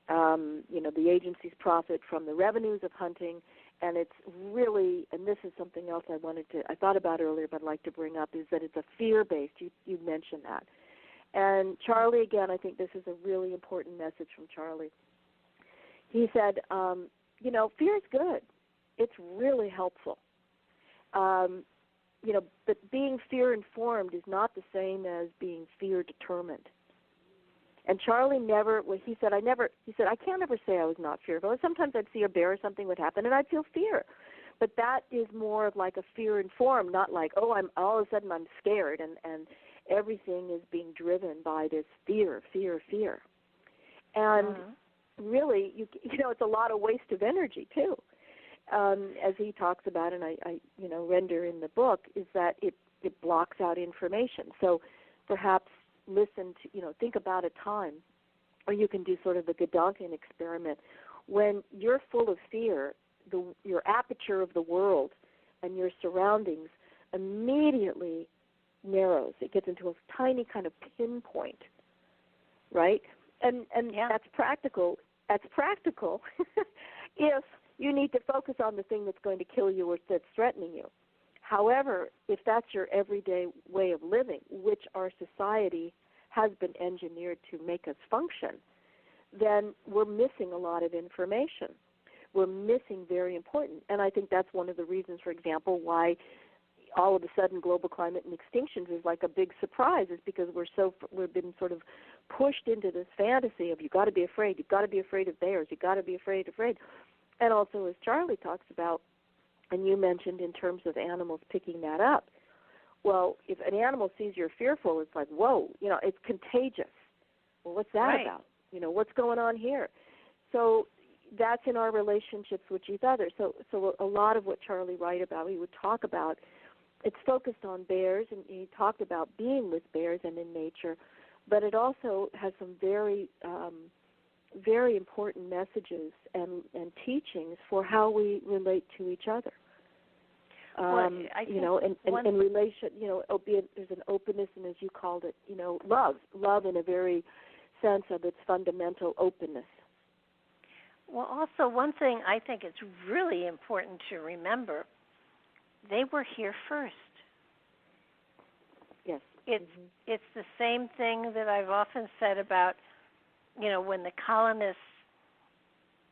The agencies profit from the revenues of hunting, and it's really, and this is something else I thought about earlier, but I'd like to bring up, is that it's a fear-based. You mentioned that. And Charlie, again, I think this is a really important message from Charlie. He said, fear is good. It's really helpful. But being fear-informed is not the same as being fear-determined. And Charlie he said, I can't ever say I was not fearful. Sometimes I'd see a bear or something would happen, and I'd feel fear. But that is more of like a fear-informed, not like, I'm all of a sudden I'm scared, and everything is being driven by this fear. And really, it's a lot of waste of energy too. As he talks about, and I render in the book, is that it blocks out information. So perhaps think about a time, or you can do sort of the Gedanken experiment. When you're full of fear, your aperture of the world and your surroundings immediately narrows. It gets into a tiny kind of pinpoint, right? And that's practical. That's practical if you need to focus on the thing that's going to kill you or that's threatening you. However, if that's your everyday way of living, which our society has been engineered to make us function, then we're missing a lot of information. We're missing very important. And I think that's one of the reasons, for example, why all of a sudden global climate and extinctions is like a big surprise, is because we've been sort of pushed into this fantasy of you've got to be afraid of bears, you've got to be afraid. And also, as Charlie talks about, and you mentioned in terms of animals picking that up, well, if an animal sees you're fearful, it's like, whoa, it's contagious. Well, what's that about? What's going on here? So that's in our relationships with each other. So a lot of what Charlie he would talk about, it's focused on bears, and he talked about being with bears and in nature, but it also has some very, very important messages and teachings for how we relate to each other. In relation, there's an openness, and as you called it, love in a very sense of its fundamental openness. Well, also one thing I think it's really important to remember, they were here first. Yes. It's the same thing that I've often said about, when the colonists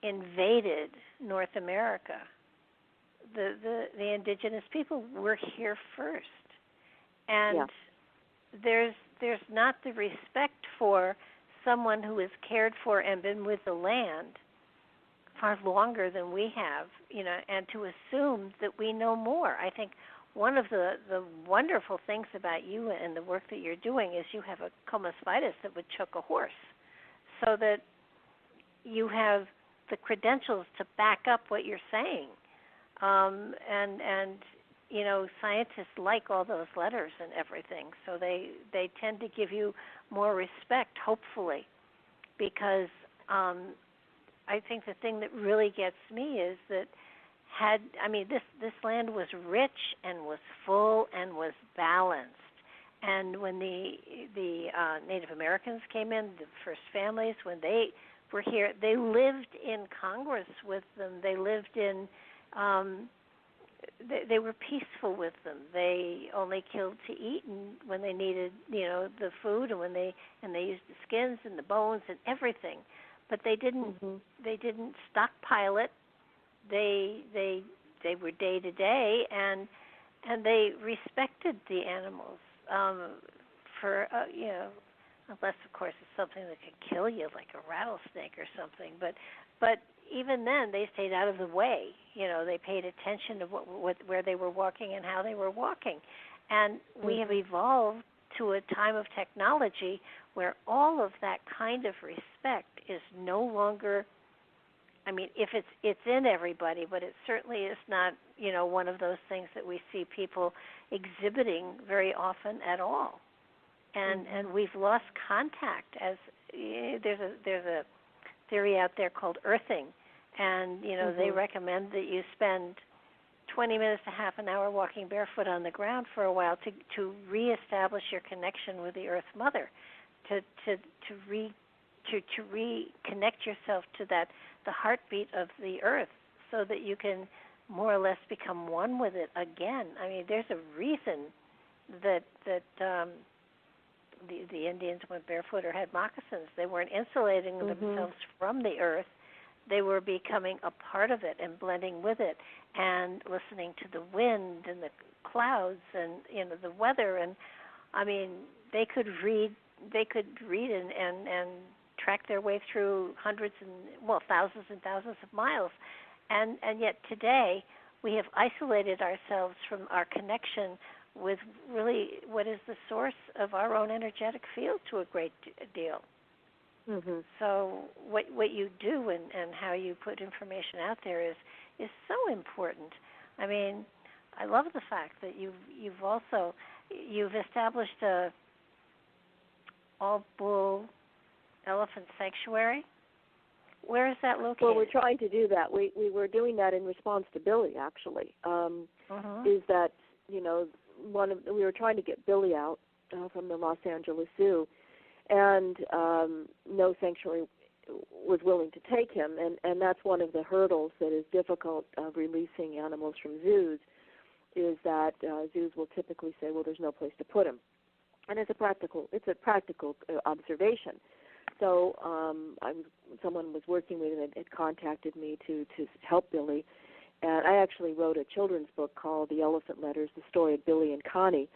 invaded North America, the indigenous people were here first. And there's not the respect for someone who has cared for and been with the land far longer than we have, and to assume that we know more. I think one of the wonderful things about you and the work that you're doing is you have a comospitis that would choke a horse, so that you have the credentials to back up what you're saying. And scientists like all those letters and everything, so they tend to give you more respect, hopefully, because I think the thing that really gets me is that had, I mean, this land was rich and was full and was balanced. And when the Native Americans came in, the first families, when they were here, they lived in Congress with them. They lived in, they were peaceful with them. They only killed to eat, and when they needed, the food, and when they used the skins and the bones and everything. But they didn't stockpile it. They were day to day, and they respected the animals. For unless of course it's something that could kill you, like a rattlesnake or something. But even then, they stayed out of the way. They paid attention to where they were walking and how they were walking. And we have evolved to a time of technology where all of that kind of respect is no longer. I mean, if it's in everybody, but it certainly is not, one of those things that we see people exhibiting very often at all. And we've lost contact. As there's a theory out there called earthing, and they recommend that you spend 20 minutes to half an hour walking barefoot on the ground for a while to reestablish your connection with the Earth Mother, to reconnect yourself to the heartbeat of the earth, so that you can more or less become one with it again. I mean, there's a reason that the Indians went barefoot or had moccasins. They weren't insulating themselves from the earth. They were becoming a part of it and blending with it, and listening to the wind and the clouds and the weather. And I mean, they could read and track their way through thousands and thousands of miles. And yet today we have isolated ourselves from our connection with really what is the source of our own energetic field to a great deal. So what you do and how you put information out there is so important. I mean, I love the fact that you've established a all-bull elephant sanctuary. Where is that located? Well, we're trying to do that. We were doing that in response to Billy, actually. Is that we were trying to get Billy out from the Los Angeles Zoo, and no sanctuary was willing to take him, and that's one of the hurdles that is difficult of releasing animals from zoos, is that zoos will typically say, well, there's no place to put him, and it's a practical observation. So someone was working with him and had contacted me to help Billy, and I actually wrote a children's book called The Elephant Letters, the story of Billy and Connie,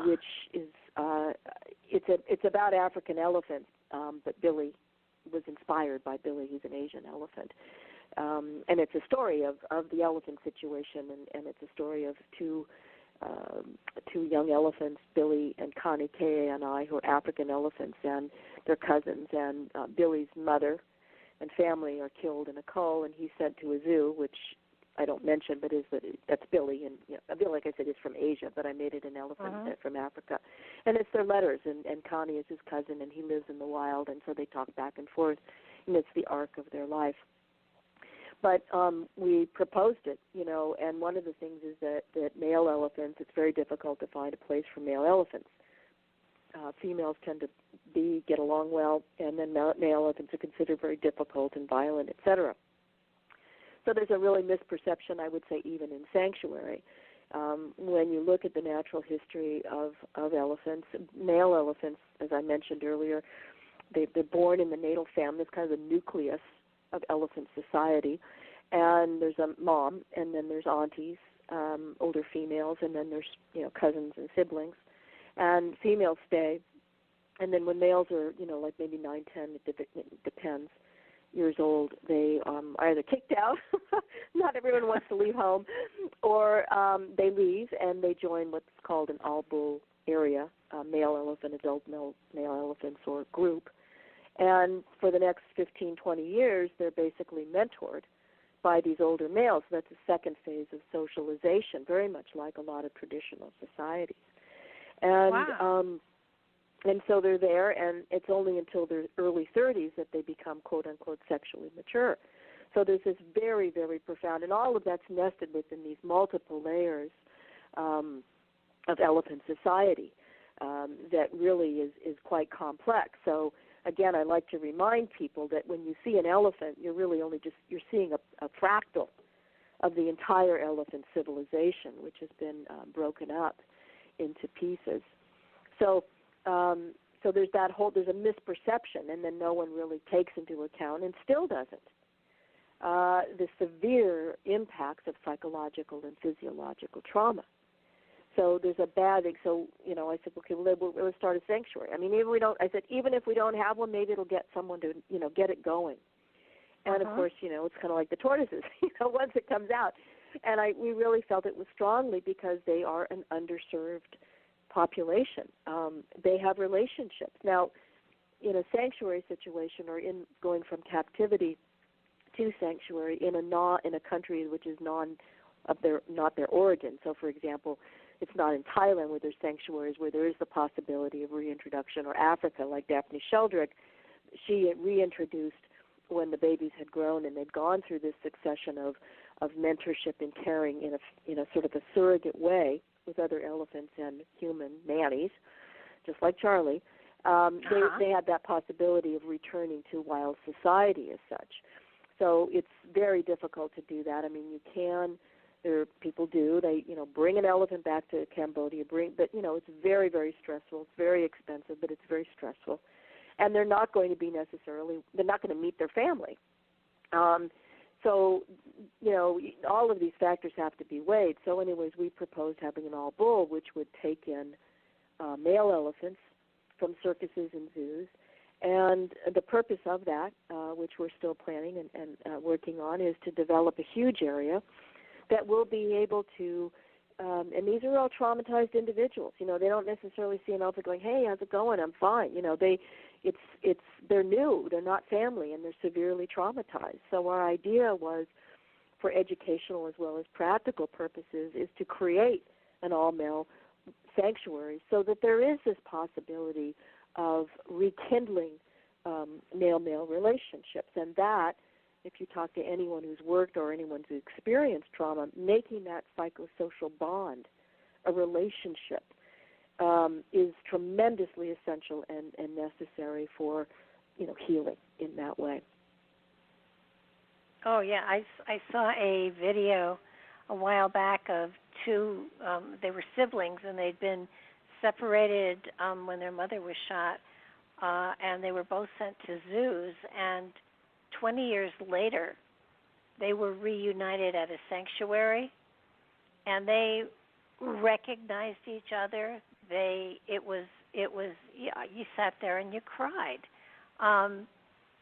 which is it's about African elephants, but Billy was inspired by Billy. He's an Asian elephant, and it's a story of the elephant situation, and it's a story of two young elephants, Billy and Connie, K-A-N-I, who are African elephants, and they're cousins, and Billy's mother and family are killed in a cull, and he's sent to a zoo, which I don't mention, but that's Billy, and Billy, like I said, is from Asia, but I made it an elephant from Africa, and it's their letters, and Connie is his cousin, and he lives in the wild, and so they talk back and forth, and it's the arc of their life. But we proposed it, and one of the things is that male elephants, it's very difficult to find a place for male elephants. Females tend to get along well, and then male elephants are considered very difficult and violent, etc. So there's a really misperception, I would say, even in sanctuary. When you look at the natural history of elephants, male elephants, as I mentioned earlier, they're born in the natal family. It's kind of the nucleus of elephant society, and there's a mom, and then there's aunties, older females, and then there's cousins and siblings, and females stay, and then when males are like maybe 9, 10, it depends, years old, they are either kicked out, not everyone wants to leave home, or they leave and they join what's called an all-bull area, male elephant, adult male elephants, or group. And for the next 15, 20 years, they're basically mentored by these older males. So that's the second phase of socialization, very much like a lot of traditional societies. And and so they're there, and it's only until their early 30s that they become, quote-unquote, sexually mature. So there's this very, very profound, and all of that's nested within these multiple layers of elephant society that really is quite complex. So again, I like to remind people that when you see an elephant, you're really you're seeing a fractal of the entire elephant civilization, which has been broken up into pieces. So there's there's a misperception, and then no one really takes into account, and still doesn't, the severe impacts of psychological and physiological trauma. So there's a bad thing. So, I said, okay, well, let's start a sanctuary. I mean, even if we don't have one, maybe it'll get someone to, get it going. And, of course, it's kind of like the tortoises, once it comes out. And we really felt it was strongly because they are an underserved population. They have relationships. Now, in a sanctuary situation or in going from captivity to sanctuary in a country which is not their origin. So, for example, it's not in Thailand where there's sanctuaries where there is the possibility of reintroduction, or Africa, like Daphne Sheldrick. She reintroduced when the babies had grown and they'd gone through this succession of mentorship and caring in a sort of a surrogate way with other elephants and human nannies, just like Charlie. They had that possibility of returning to wild society as such. So it's very difficult to do that. I mean, you can. People do. They, bring an elephant back to Cambodia. But it's very, very stressful. It's very expensive, but it's very stressful. And they're not going to be they're not going to meet their family. So, all of these factors have to be weighed. So, anyways, we proposed having an all-bull, which would take in male elephants from circuses and zoos. And the purpose of that, which we're still planning and working on, is to develop a huge area that will be able to, and these are all traumatized individuals. They don't necessarily see an elephant going, "Hey, how's it going? I'm fine." They're new, they're not family, and they're severely traumatized. So our idea was, for educational as well as practical purposes, is to create an all-male sanctuary so that there is this possibility of rekindling male-male relationships, and that, if you talk to anyone who's worked or anyone who's experienced trauma, making that psychosocial bond a relationship is tremendously essential and necessary for, healing in that way. Oh, yeah. I saw a video a while back of two, they were siblings, and they'd been separated when their mother was shot, and they were both sent to zoos, and 20 years later, they were reunited at a sanctuary, and they recognized each other. It was you sat there and you cried,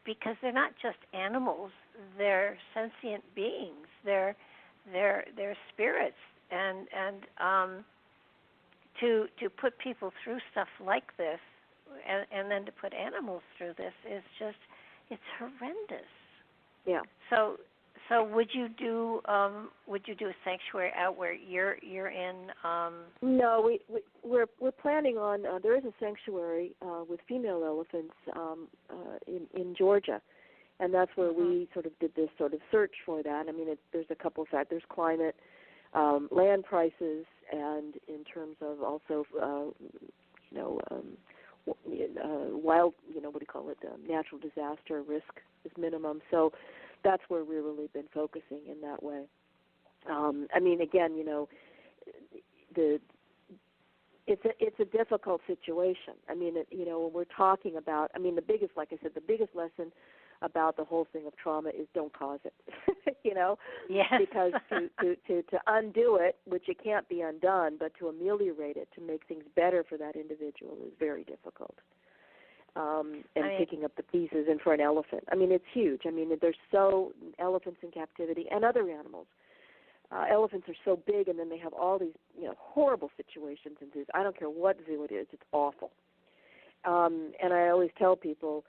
because they're not just animals; they're sentient beings. They're spirits, and to put people through stuff like this, and then to put animals through this is just, it's horrendous. Yeah. So would you do a sanctuary out where you're in? No, we're planning on. There is a sanctuary with female elephants in Georgia, and that's where we sort of did this sort of search for that. I mean, there's a couple of factors: climate, land prices, and in terms of also wild, natural disaster risk is minimum. So that's where we've really been focusing in that way. I mean, again, it's a difficult situation. I mean, when we're talking about, the biggest lesson about the whole thing of trauma is don't cause it. Yes. Because to undo it, which it can't be undone, but to ameliorate it, to make things better for that individual is very difficult. Picking up the pieces, and for an elephant, it's huge. There's elephants in captivity and other animals. Elephants are so big, and then they have all these horrible situations in zoos. I don't care what zoo it is; it's awful. And I always tell people,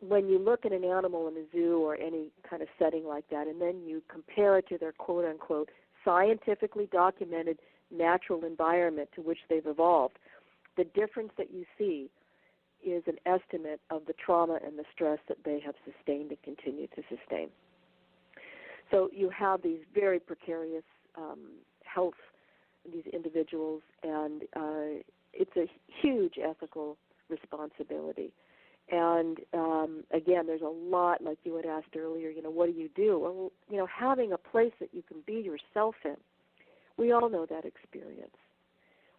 when you look at an animal in a zoo or any kind of setting like that, and then you compare it to their quote-unquote scientifically documented natural environment to which they've evolved, the difference that you see is an estimate of the trauma and the stress that they have sustained and continue to sustain. So you have these very precarious health, these individuals, and it's a huge ethical responsibility. And again, there's a lot, like you had asked earlier, what do you do? Well, having a place that you can be yourself in. We all know that experience.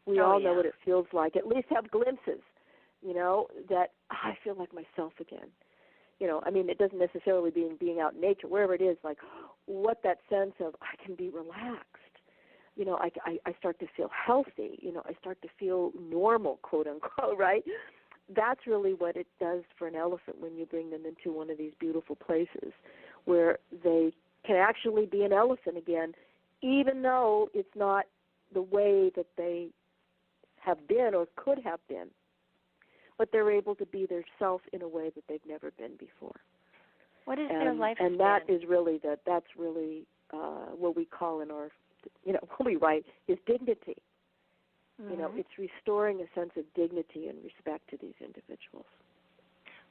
We all know what it feels like, at least have glimpses, that I feel like myself again. It doesn't necessarily mean being out in nature, wherever it is, like what that sense of I can be relaxed. I start to feel healthy. I start to feel normal, quote unquote, right? That's really what it does for an elephant when you bring them into one of these beautiful places where they can actually be an elephant again, even though it's not the way that they have been or could have been. But they're able to be their self in a way that they've never been before. What is their lifespan? And that's really what we call in our, what we write is dignity. Mm-hmm. It's restoring a sense of dignity and respect to these individuals.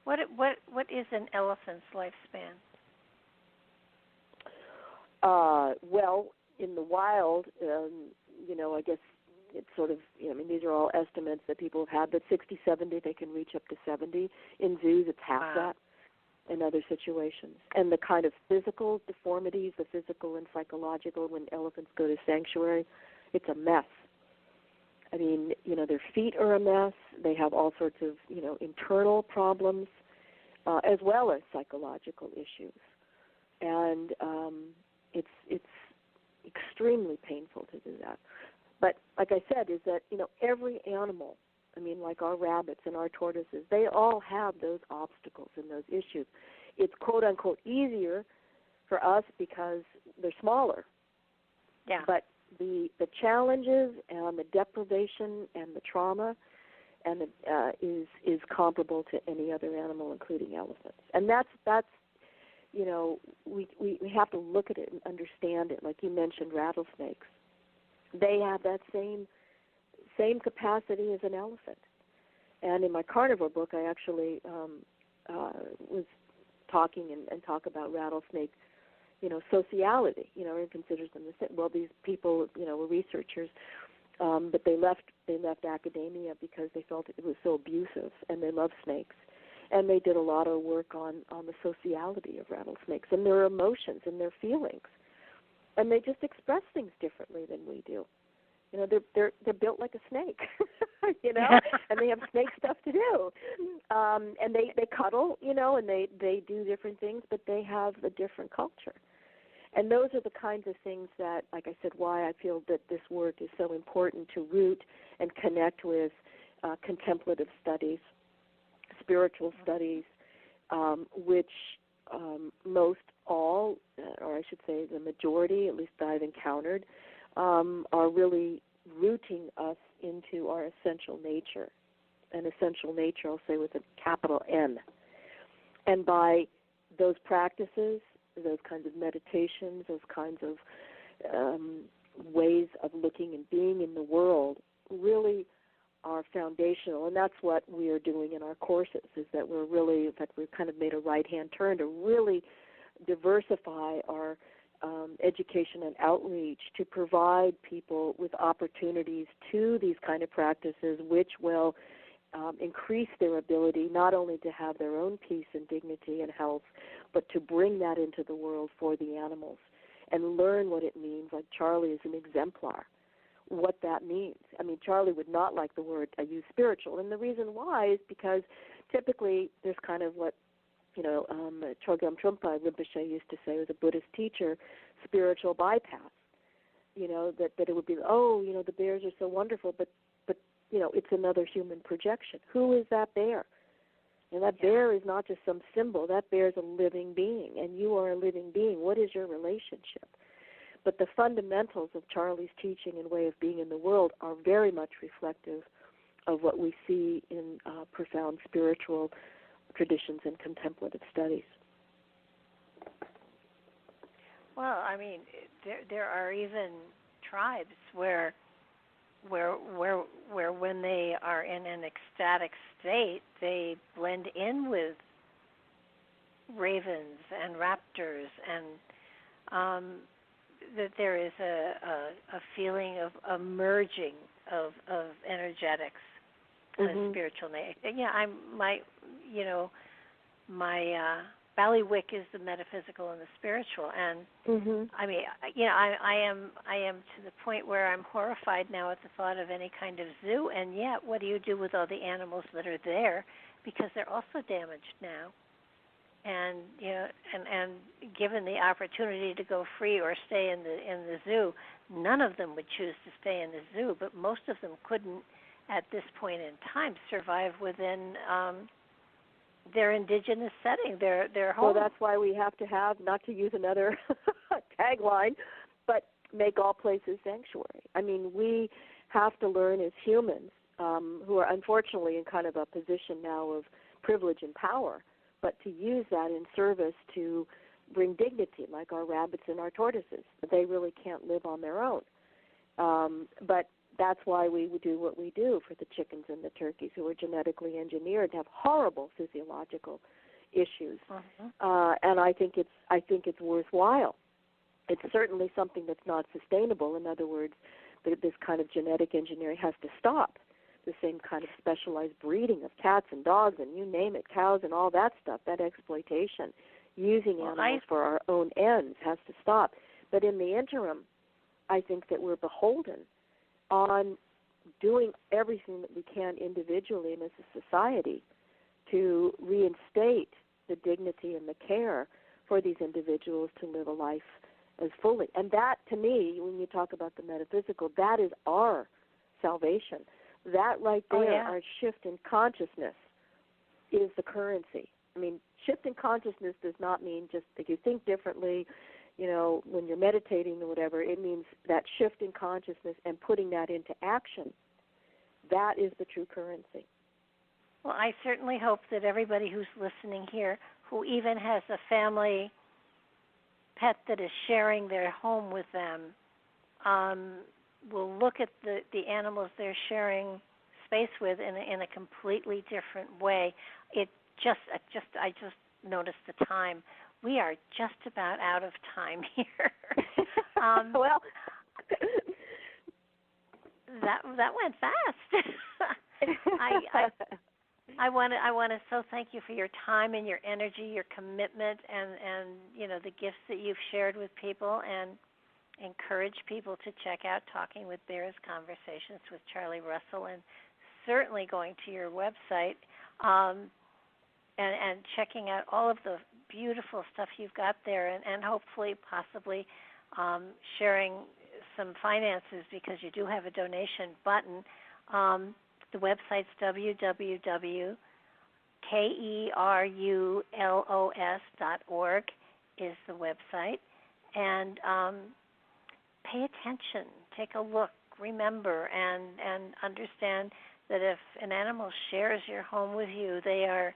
What is an elephant's lifespan? Well, in the wild, I guess it's sort of, these are all estimates that people have had, but 60, 70, they can reach up to 70. In zoos, it's half that in other situations. And the kind of physical deformities, the physical and psychological, when elephants go to sanctuary, it's a mess. Their feet are a mess. They have all sorts of, internal problems, as well as psychological issues. And it's extremely painful to do that. But like I said, is that, every animal, like our rabbits and our tortoises, they all have those obstacles and those issues. It's quote unquote easier for us because they're smaller. Yeah. But the challenges and the deprivation and the trauma and is comparable to any other animal, including elephants. And that's we have to look at it and understand it. Like you mentioned, rattlesnakes. They have that same capacity as an elephant. And in my carnivore book, I actually was talking and talk about rattlesnake, sociality. It considers them the same. Well, these people, were researchers, but they left academia because they felt it was so abusive, and they love snakes. And they did a lot of work on the sociality of rattlesnakes and their emotions and their feelings. And they just express things differently than we do. They're built like a snake, and they have snake stuff to do. And they cuddle, and they do different things, but they have a different culture. And those are the kinds of things that, like I said, why I feel that this work is so important to root and connect with contemplative studies, spiritual studies, which most all, or I should say the majority, at least that I've encountered, are really rooting us into our essential nature. An essential nature, I'll say with a capital N. And by those practices, those kinds of meditations, those kinds of ways of looking and being in the world really are foundational. And that's what we are doing in our courses, is that we're really, in fact, we've kind of made a right-hand turn to really diversify our education and outreach to provide people with opportunities to these kind of practices, which will increase their ability not only to have their own peace and dignity and health, but to bring that into the world for the animals and learn what it means. Like Charlie is an exemplar, what that means. Charlie would not like the word I use spiritual, and the reason why is because typically there's kind of what Chogyam Trungpa Rinpoche used to say, was a Buddhist teacher, spiritual bypass. That it would be, the bears are so wonderful, but it's another human projection. Who is that bear? And that bear is not just some symbol. That bear is a living being, and you are a living being. What is your relationship? But the fundamentals of Charlie's teaching and way of being in the world are very much reflective of what we see in profound spiritual traditions and contemplative studies. Well, there are even tribes where when they are in an ecstatic state, they blend in with ravens and raptors and that there is a feeling of a merging of energetics and a spiritual nature. Yeah, my ballywick is the metaphysical and the spiritual, and I mean, I am to the point where I'm horrified now at the thought of any kind of zoo, and yet, what do you do with all the animals that are there, because they're also damaged now, and and given the opportunity to go free or stay in the zoo, none of them would choose to stay in the zoo, but most of them couldn't at this point in time survive within their indigenous setting, their home. Well, that's why we have to have, not to use another tagline, but make all places sanctuary. I mean, we have to learn as humans, who are unfortunately in kind of a position now of privilege and power, but to use that in service to bring dignity, like our rabbits and our tortoises. They really can't live on their own. But that's why we do what we do for the chickens and the turkeys who are genetically engineered and have horrible physiological issues. And I think it's worthwhile. It's certainly something that's not sustainable. In other words, this kind of genetic engineering has to stop. The same kind of specialized breeding of cats and dogs and you name it, cows and all that stuff, that exploitation, using animals for our own ends has to stop. But in the interim, I think that we're beholden on doing everything that we can individually and as a society to reinstate the dignity and the care for these individuals to live a life as fully. And that, to me, when you talk about the metaphysical, that is our salvation. That right there, our shift in consciousness, is the currency. I mean, shift in consciousness does not mean just that you think differently, when you're meditating or whatever. It means that shift in consciousness and putting that into action. That is the true currency. Well, I certainly hope that everybody who's listening here, who even has a family pet that is sharing their home with them, will look at the animals they're sharing space with in a completely different way. I just noticed the time. We are just about out of time here. Well, that went fast. I want to so thank you for your time and your energy, your commitment, and the gifts that you've shared with people, and encourage people to check out Talking with Bears, Conversations with Charlie Russell, and certainly going to your website and checking out all of the beautiful stuff you've got there, and hopefully, possibly sharing some finances, because you do have a donation button. The website's www.kerulos.org is the website. And pay attention, take a look, remember, and understand that if an animal shares your home with you, they are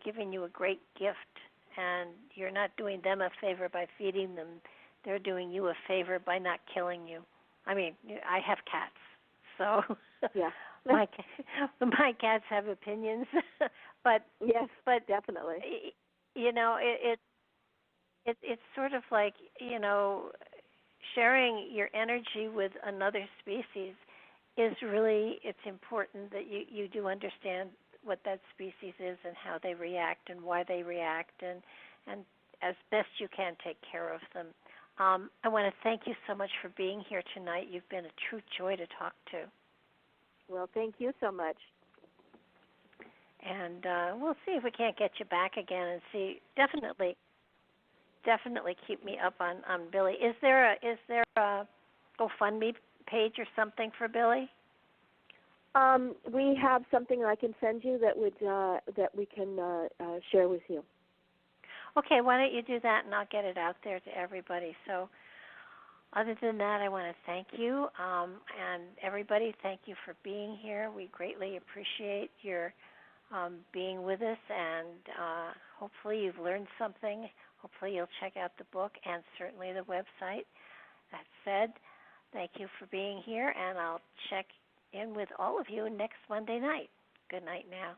giving you a great gift, and you're not doing them a favor by feeding them. They're doing you a favor by not killing you. I mean, I have cats, so yeah. my cats have opinions, but yes, but definitely. It's sort of like sharing your energy with another species is really, it's important that you do understand what that species is and how they react and why they react, and as best you can take care of them. I want to thank you so much for being here tonight. You've been a true joy to talk to. Well, thank you so much. And we'll see if we can't get you back again, and see. Definitely keep me up on Billy. Is there a GoFundMe page or something for Billy? We have something I can send you that we can share with you. Okay, why don't you do that, and I'll get it out there to everybody. So other than that, I want to thank you, and everybody, thank you for being here. We greatly appreciate your being with us, and hopefully you've learned something. Hopefully you'll check out the book and certainly the website. That said, thank you for being here, and I'll check in with all of you next Monday night. Good night now.